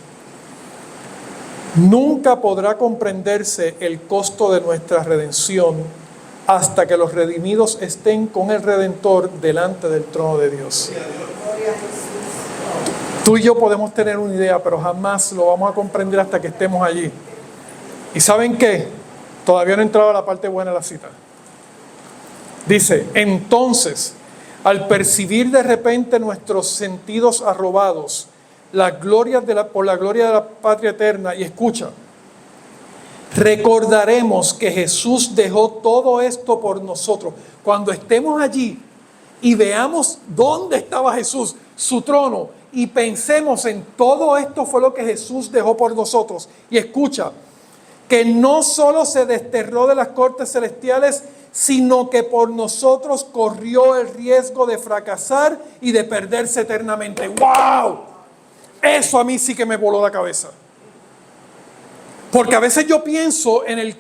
nunca podrá comprenderse el costo de nuestra redención hasta que los redimidos estén con el Redentor delante del trono de Dios. Tú y yo podemos tener una idea, pero jamás lo vamos a comprender hasta que estemos allí. ¿Y saben qué? Todavía no he entrado a la parte buena de la cita. Dice: entonces, al percibir de repente nuestros sentidos arrobados, por la gloria de la patria eterna, y escucha, recordaremos que Jesús dejó todo esto por nosotros. Cuando estemos allí y veamos dónde estaba Jesús, su trono, y pensemos en todo esto fue lo que Jesús dejó por nosotros. Y escucha, que no solo se desterró de las cortes celestiales, sino que por nosotros corrió el riesgo de fracasar y de perderse eternamente. ¡Wow! Eso a mí sí que me voló la cabeza. Porque a veces yo pienso en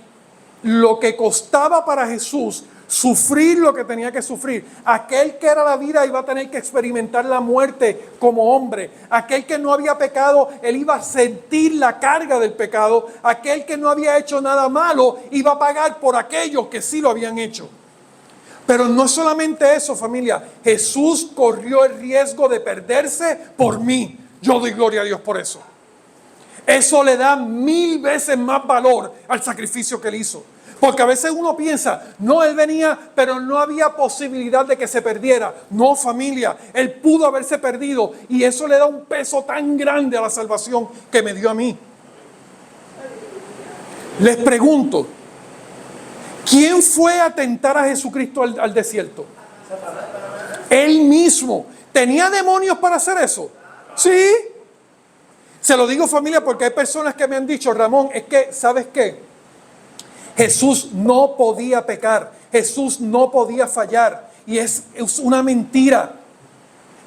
lo que costaba para Jesús sufrir lo que tenía que sufrir. Aquel que era la vida iba a tener que experimentar la muerte como hombre. Aquel que no había pecado, él iba a sentir la carga del pecado. Aquel que no había hecho nada malo iba a pagar por aquellos que sí lo habían hecho. Pero no es solamente eso, familia. Jesús corrió el riesgo de perderse por mí. Yo doy gloria a Dios por eso. Eso le da 1000 veces más valor al sacrificio que él hizo. Porque a veces uno piensa, no, él venía, pero no había posibilidad de que se perdiera. No, familia, él pudo haberse perdido. Y eso le da un peso tan grande a la salvación que me dio a mí. Les pregunto, ¿quién fue a tentar a Jesucristo al desierto? Él mismo. ¿Tenía demonios para hacer eso? Sí. Se lo digo, familia, porque hay personas que me han dicho, Ramón, es que, ¿sabes qué? Jesús no podía pecar. Jesús no podía fallar. Y es una mentira.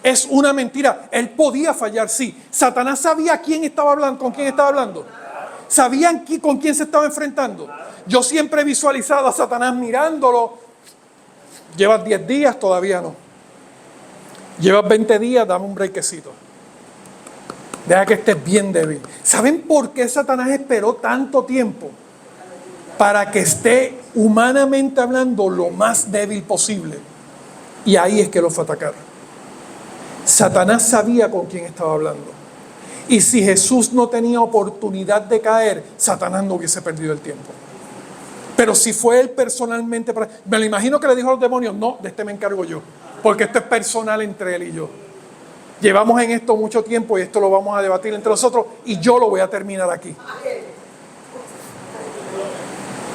Es una mentira. Él podía fallar, sí. Satanás sabía quién estaba hablando, con quién estaba hablando. Sabían con quién se estaba enfrentando. Yo siempre he visualizado a Satanás mirándolo. Llevas 10 días, todavía no. Llevas 20 días, dame un brequecito. Deja que estés bien débil. ¿Saben por qué Satanás esperó tanto tiempo? Para que esté humanamente hablando lo más débil posible. Y ahí es que lo fue a atacar. Satanás sabía con quién estaba hablando. Y si Jesús no tenía oportunidad de caer, Satanás no hubiese perdido el tiempo. Pero si fue él personalmente, me lo imagino que le dijo a los demonios, no, de este me encargo yo. Porque esto es personal entre él y yo. Llevamos en esto mucho tiempo y esto lo vamos a debatir entre nosotros y yo lo voy a terminar aquí.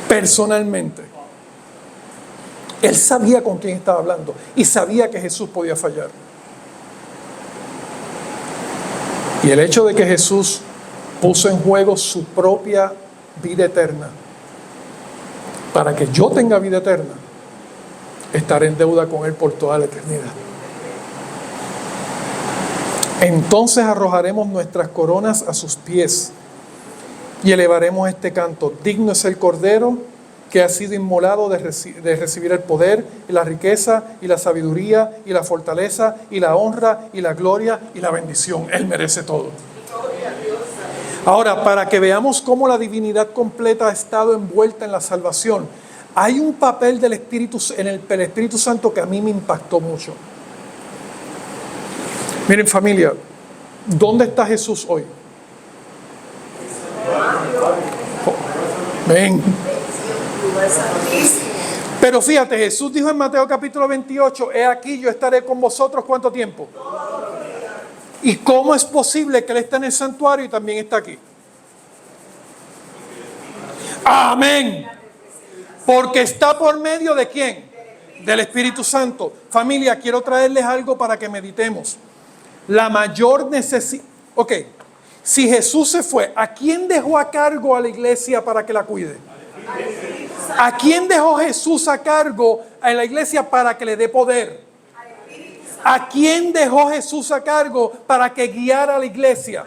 Personalmente. Él sabía con quién estaba hablando y sabía que Jesús podía fallar. Y el hecho de que Jesús puso en juego su propia vida eterna para que yo tenga vida eterna, estaré en deuda con Él por toda la eternidad. Entonces arrojaremos nuestras coronas a sus pies y elevaremos este canto. Digno es el Cordero que ha sido inmolado de recibir el poder y la riqueza y la sabiduría y la fortaleza y la honra y la gloria y la bendición. Él merece todo. Ahora, para que veamos cómo la divinidad completa ha estado envuelta en la salvación, hay un papel del Espíritu, en el Espíritu Santo que a mí me impactó mucho. Miren, familia, ¿dónde está Jesús hoy? Amén. Pero fíjate, Jesús dijo en Mateo capítulo 28, he aquí yo estaré con vosotros, ¿cuánto tiempo? ¿Y cómo es posible que Él esté en el santuario y también está aquí? Amén. Porque está por medio ¿de quién? Del Espíritu Santo. Familia, quiero traerles algo para que meditemos. La mayor necesidad... Ok, si Jesús se fue, ¿a quién dejó a cargo a la iglesia para que la cuide? ¿A quién dejó Jesús a cargo a la iglesia para que le dé poder? ¿A quién dejó Jesús a cargo para que guiara a la iglesia?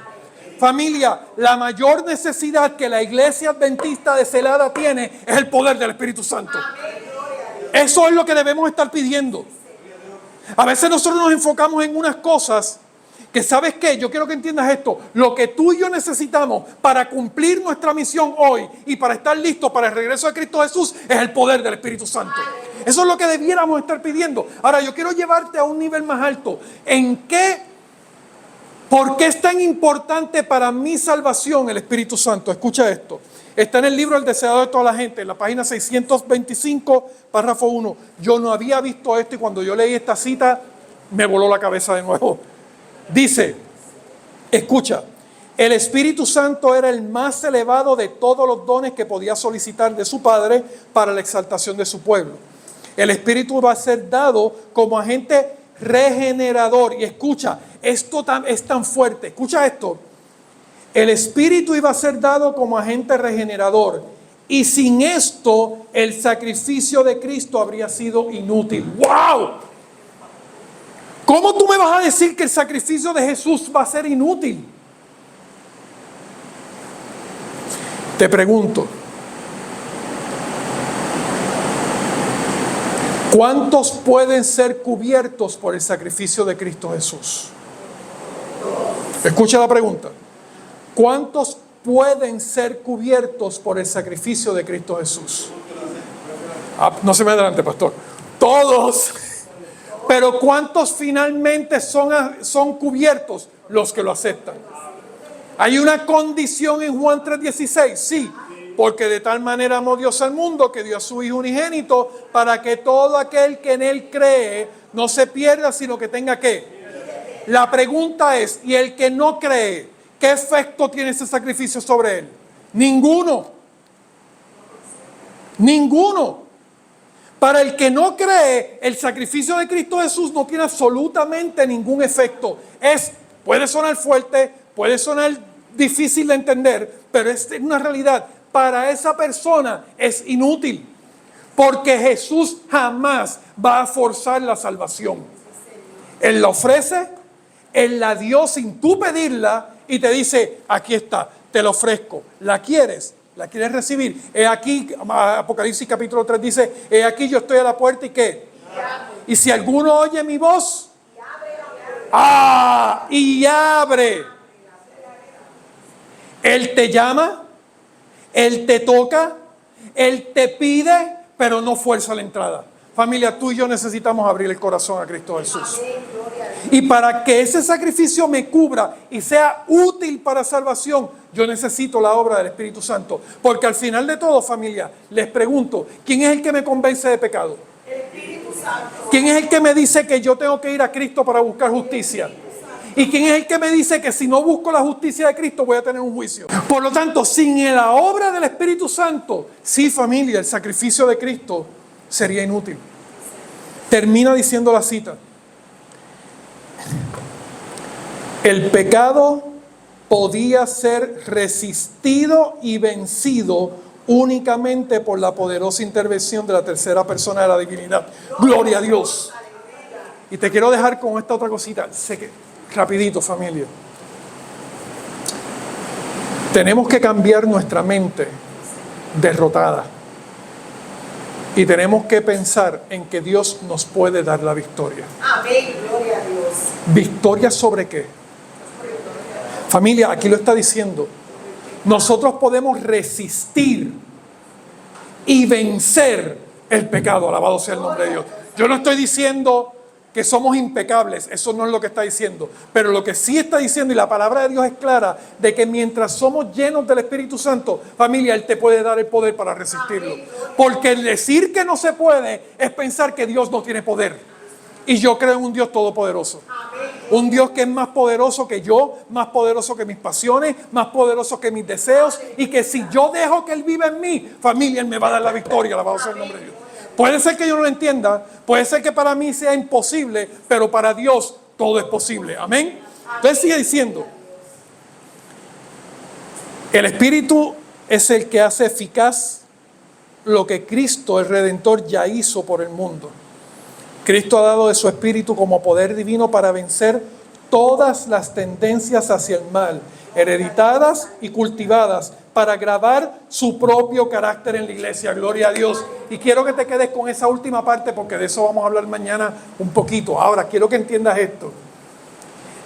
Familia, la mayor necesidad que la iglesia adventista de Celada tiene es el poder del Espíritu Santo. Eso es lo que debemos estar pidiendo. A veces nosotros nos enfocamos en unas cosas que, ¿sabes qué? Yo quiero que entiendas esto. Lo que tú y yo necesitamos para cumplir nuestra misión hoy y para estar listos para el regreso de Cristo Jesús es el poder del Espíritu Santo. Eso es lo que debiéramos estar pidiendo. Ahora, yo quiero llevarte a un nivel más alto. ¿Por qué es tan importante para mi salvación el Espíritu Santo? Escucha esto. Está en el libro El deseado de toda la gente, en la página 625, párrafo 1. Yo no había visto esto y cuando yo leí esta cita me voló la cabeza de nuevo. Dice, escucha, el Espíritu Santo era el más elevado de todos los dones que podía solicitar de su Padre para la exaltación de su pueblo. El Espíritu va a ser dado como agente regenerador. Y escucha, esto es tan fuerte. Escucha esto. El Espíritu iba a ser dado como agente regenerador. Y sin esto, el sacrificio de Cristo habría sido inútil. ¡Wow! ¿Cómo tú me vas a decir que el sacrificio de Jesús va a ser inútil? Te pregunto, ¿cuántos pueden ser cubiertos por el sacrificio de Cristo Jesús? Escucha la pregunta. ¿Cuántos pueden ser cubiertos por el sacrificio de Cristo Jesús? No se me adelante, pastor. Todos. Pero ¿cuántos finalmente son cubiertos? Los que lo aceptan. Hay una condición en Juan 3:16, sí, porque de tal manera amó Dios al mundo que dio a su Hijo unigénito para que todo aquel que en Él cree no se pierda, sino que tenga ¿qué? La pregunta es, ¿y el que no cree, qué efecto tiene ese sacrificio sobre él? Ninguno. Ninguno. Para el que no cree, el sacrificio de Cristo Jesús no tiene absolutamente ningún efecto. Puede sonar fuerte, puede sonar difícil de entender, pero es una realidad. Para esa persona es inútil, porque Jesús jamás va a forzar la salvación. Él la ofrece, Él la dio sin tú pedirla y te dice, aquí está, te la ofrezco. ¿La quieres? ¿La quieres recibir? He aquí, Apocalipsis capítulo 3 dice, he aquí yo estoy a la puerta y ¿qué? Y si alguno oye mi voz, y abre. Él te llama, Él te toca, Él te pide, pero no fuerza la entrada. Familia, tú y yo necesitamos abrir el corazón a Cristo Jesús. Y para que ese sacrificio me cubra y sea útil para salvación, yo necesito la obra del Espíritu Santo. Porque al final de todo, familia, les pregunto, ¿quién es el que me convence de pecado? El Espíritu Santo. ¿Quién es el que me dice que yo tengo que ir a Cristo para buscar justicia? ¿Y quién es el que me dice que si no busco la justicia de Cristo voy a tener un juicio? Por lo tanto, sin la obra del Espíritu Santo, sí, familia, el sacrificio de Cristo sería inútil. Termina diciendo la cita. El pecado podía ser resistido y vencido únicamente por la poderosa intervención de la tercera persona de la divinidad. Gloria a Dios. Y te quiero dejar con esta otra cosita. Rapidito, familia. Tenemos que cambiar nuestra mente derrotada. Y tenemos que pensar en que Dios nos puede dar la victoria. Amén, gloria a Dios. ¿Victoria sobre qué? Familia, aquí lo está diciendo. Nosotros podemos resistir y vencer el pecado. Alabado sea el nombre de Dios. Yo no estoy diciendo que somos impecables. Eso no es lo que está diciendo. Pero lo que sí está diciendo, y la palabra de Dios es clara, de que mientras somos llenos del Espíritu Santo, familia, Él te puede dar el poder para resistirlo. Porque el decir que no se puede es pensar que Dios no tiene poder. Y yo creo en un Dios todopoderoso. Un Dios que es más poderoso que yo, más poderoso que mis pasiones, más poderoso que mis deseos. Y que si yo dejo que Él viva en mí, familia, Él me va a dar la victoria. Alabado sea el nombre de Dios. Puede ser que yo no lo entienda, puede ser que para mí sea imposible, pero para Dios todo es posible. Amén. Entonces sigue diciendo, el Espíritu es el que hace eficaz lo que Cristo, el Redentor, ya hizo por el mundo. Cristo ha dado de su Espíritu como poder divino para vencer todas las tendencias hacia el mal, hereditadas y cultivadas, para grabar su propio carácter en la iglesia. Gloria a Dios. Y quiero que te quedes con esa última parte, porque de eso vamos a hablar mañana un poquito. Ahora, quiero que entiendas esto.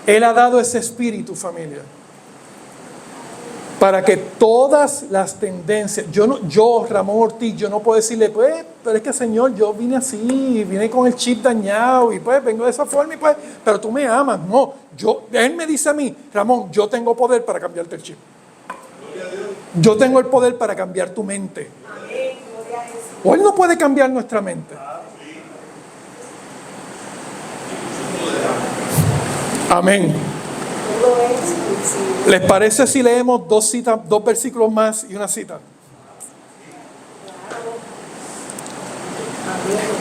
Él ha dado ese espíritu, familia, para que todas las tendencias, yo, Ramón Ortiz, yo no puedo decirle, pues, pero es que Señor, yo vine así, vine con el chip dañado, y pues vengo de esa forma, y pues, pero tú me amas. No, Él me dice a mí, Ramón, yo tengo poder para cambiarte el chip. Yo tengo el poder para cambiar tu mente. O Él no puede cambiar nuestra mente. Amén. ¿Les parece si leemos dos versículos más y una cita?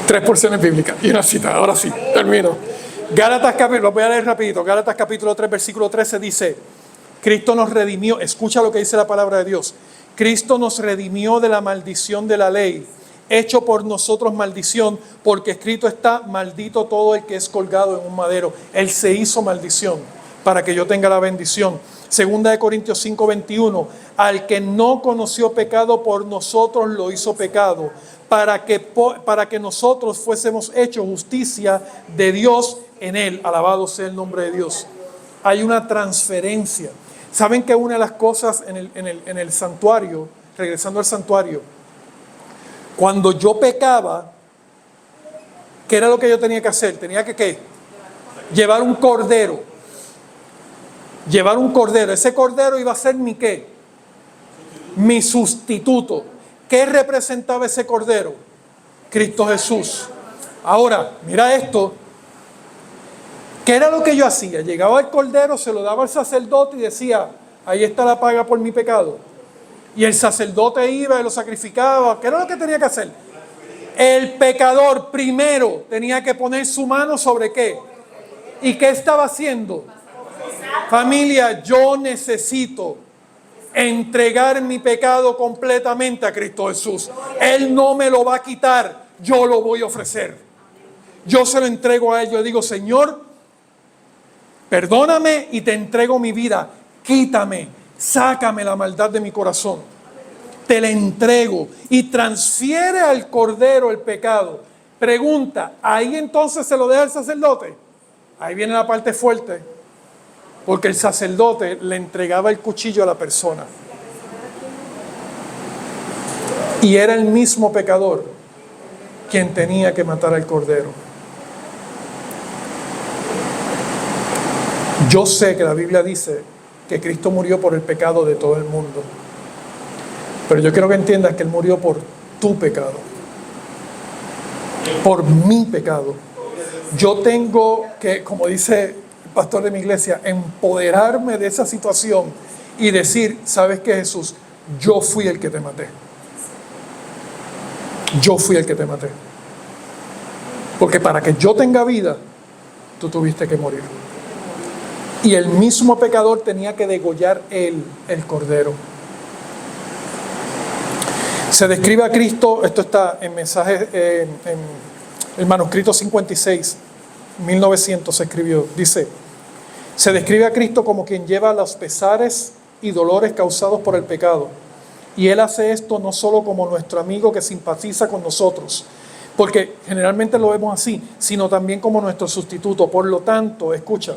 3 porciones bíblicas y una cita. Ahora sí, termino. Gálatas capítulo, voy a leer rapidito. Gálatas capítulo 3, versículo 13 dice: Cristo nos redimió. Escucha lo que dice la palabra de Dios. Cristo nos redimió de la maldición de la ley, hecho por nosotros maldición, porque escrito está: maldito todo el que es colgado en un madero. Él se hizo maldición para que yo tenga la bendición. Segunda de Corintios 5:21, al que no conoció pecado, por nosotros lo hizo pecado, para que nosotros fuésemos hechos justicia de Dios en él. Alabado sea el nombre de Dios. Hay una transferencia. ¿Saben que una de las cosas en el santuario, regresando al santuario, cuando yo pecaba, ¿qué era lo que yo tenía que hacer? Tenía que ¿qué? Llevar un cordero. Llevar un cordero. Ese cordero iba a ser mi ¿qué? Mi sustituto. ¿Qué representaba ese cordero? Cristo Jesús. Ahora, mira esto. ¿Qué era lo que yo hacía? Llegaba el cordero, se lo daba al sacerdote y decía: ahí está la paga por mi pecado. Y el sacerdote iba y lo sacrificaba. ¿Qué era lo que tenía que hacer? El pecador primero tenía que poner su mano sobre ¿qué? ¿Y qué estaba haciendo? Familia, yo necesito entregar mi pecado completamente a Cristo Jesús. Él no me lo va a quitar, yo lo voy a ofrecer. Yo se lo entrego a Él. Yo digo: Señor, perdóname y te entrego mi vida. Quítame, sácame la maldad de mi corazón. Te la entrego y transfiere al cordero el pecado. Pregunta, ¿ahí entonces se lo deja el sacerdote? Ahí viene la parte fuerte. Porque el sacerdote le entregaba el cuchillo a la persona. Y era el mismo pecador quien tenía que matar al cordero. Yo sé que la Biblia dice que Cristo murió por el pecado de todo el mundo. Pero yo quiero que entiendas que Él murió por tu pecado. Por mi pecado. Yo tengo que, como dice el pastor de mi iglesia, empoderarme de esa situación y decir: ¿sabes qué, Jesús? Yo fui el que te maté. Yo fui el que te maté. Porque para que yo tenga vida, tú tuviste que morir. Y el mismo pecador tenía que degollar el cordero. Se describe a Cristo, esto está en mensaje, en el manuscrito 56, 1900 se escribió, dice: se describe a Cristo como quien lleva los pesares y dolores causados por el pecado. Y Él hace esto no solo como nuestro amigo que simpatiza con nosotros, porque generalmente lo vemos así, sino también como nuestro sustituto. Por lo tanto, escucha,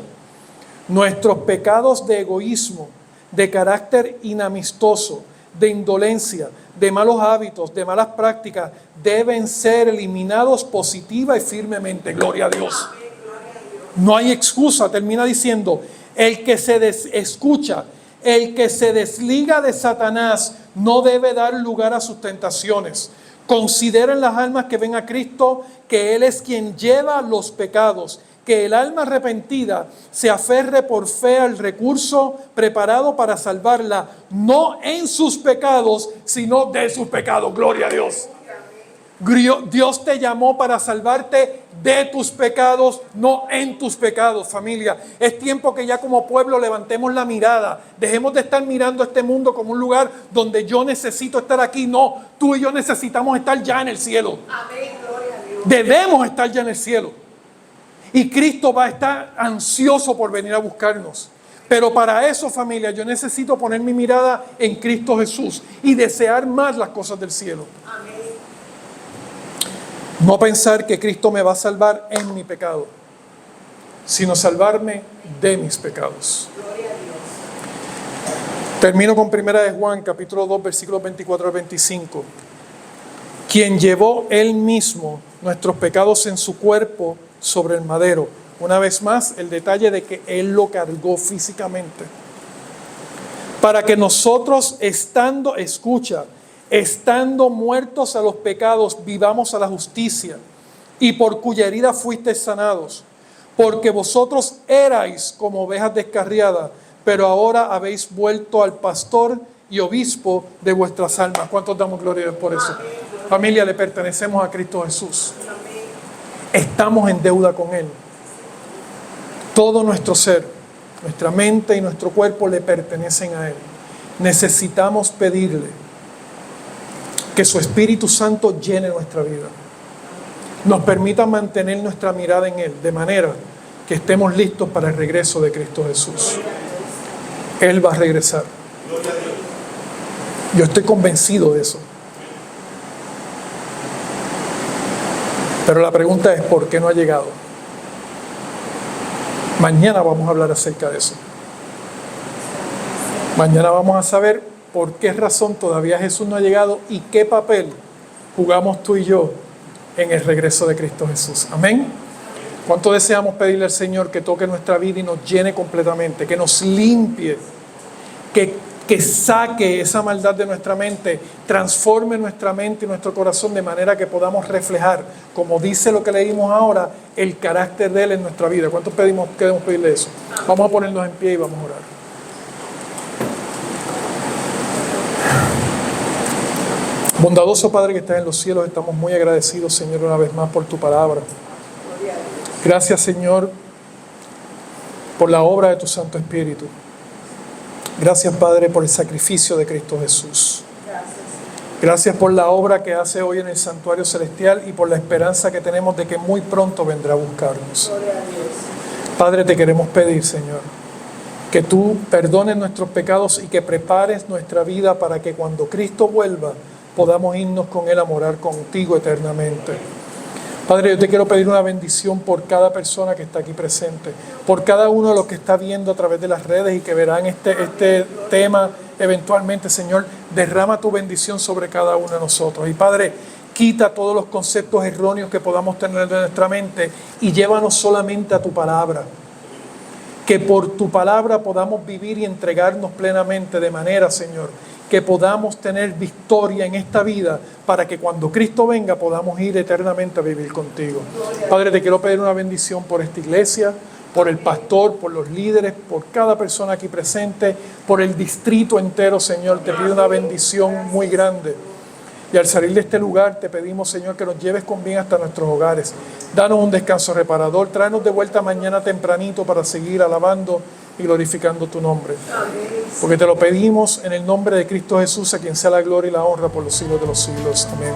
nuestros pecados de egoísmo, de carácter inamistoso, de indolencia, de malos hábitos, de malas prácticas, deben ser eliminados positiva y firmemente. Gloria a Dios. No hay excusa. Termina diciendo, el que se escucha, el que se desliga de Satanás no debe dar lugar a sus tentaciones. Consideren las almas que ven a Cristo, que Él es quien lleva los pecados. Que el alma arrepentida se aferre por fe al recurso preparado para salvarla, no en sus pecados, sino de sus pecados. Gloria a Dios. Dios te llamó para salvarte de tus pecados, no en tus pecados, familia. Es tiempo que ya como pueblo levantemos la mirada. Dejemos de estar mirando este mundo como un lugar donde yo necesito estar aquí. No, tú y yo necesitamos estar ya en el cielo. Amén, gloria a Dios. Debemos estar ya en el cielo. Y Cristo va a estar ansioso por venir a buscarnos. Pero para eso, familia, yo necesito poner mi mirada en Cristo Jesús y desear más las cosas del cielo. Amén. No pensar que Cristo me va a salvar en mi pecado, sino salvarme de mis pecados. Gloria a Dios. Termino con 1 de Juan, capítulo 2, versículos 24 al 25. Quien llevó Él mismo nuestros pecados en su cuerpo sobre el madero. Una vez más, el detalle de que Él lo cargó físicamente. Para que nosotros estando muertos a los pecados, vivamos a la justicia, y por cuya herida fuisteis sanados. Porque vosotros erais como ovejas descarriadas, pero ahora habéis vuelto al pastor y obispo de vuestras almas. ¿Cuántos damos gloria a Dios por eso? Familia, le pertenecemos a Cristo Jesús. Estamos en deuda con Él. Todo nuestro ser, nuestra mente y nuestro cuerpo le pertenecen a Él. Necesitamos pedirle que su Espíritu Santo llene nuestra vida. Nos permita mantener nuestra mirada en Él, de manera que estemos listos para el regreso de Cristo Jesús. Él va a regresar. Yo estoy convencido de eso. Pero la pregunta es, ¿por qué no ha llegado? Mañana vamos a hablar acerca de eso. Mañana vamos a saber por qué razón todavía Jesús no ha llegado y qué papel jugamos tú y yo en el regreso de Cristo Jesús. Amén. ¿Cuánto deseamos pedirle al Señor que toque nuestra vida y nos llene completamente, que nos limpie, que saque esa maldad de nuestra mente, transforme nuestra mente y nuestro corazón de manera que podamos reflejar, como dice lo que leímos ahora, el carácter de Él en nuestra vida? ¿Cuántos queremos pedirle eso? Vamos a ponernos en pie y vamos a orar. Bondadoso Padre que estás en los cielos, estamos muy agradecidos, Señor, una vez más por tu palabra. Gracias, Señor, por la obra de tu Santo Espíritu. Gracias, Padre, por el sacrificio de Cristo Jesús. Gracias por la obra que hace hoy en el santuario celestial y por la esperanza que tenemos de que muy pronto vendrá a buscarnos. Padre, te queremos pedir, Señor, que tú perdones nuestros pecados y que prepares nuestra vida para que cuando Cristo vuelva podamos irnos con Él a morar contigo eternamente. Padre, yo te quiero pedir una bendición por cada persona que está aquí presente, por cada uno de los que está viendo a través de las redes y que verán este tema eventualmente. Señor, derrama tu bendición sobre cada uno de nosotros. Y Padre, quita todos los conceptos erróneos que podamos tener en nuestra mente y llévanos solamente a tu palabra. Que por tu palabra podamos vivir y entregarnos plenamente, de manera, Señor, que podamos tener victoria en esta vida para que cuando Cristo venga podamos ir eternamente a vivir contigo. Padre, te quiero pedir una bendición por esta iglesia, por el pastor, por los líderes, por cada persona aquí presente, por el distrito entero, Señor. Te pido una bendición muy grande. Y al salir de este lugar te pedimos, Señor, que nos lleves con bien hasta nuestros hogares. Danos un descanso reparador. Tráenos de vuelta mañana tempranito para seguir alabando y glorificando tu nombre. Porque te lo pedimos en el nombre de Cristo Jesús, a quien sea la gloria y la honra por los siglos de los siglos. Amén.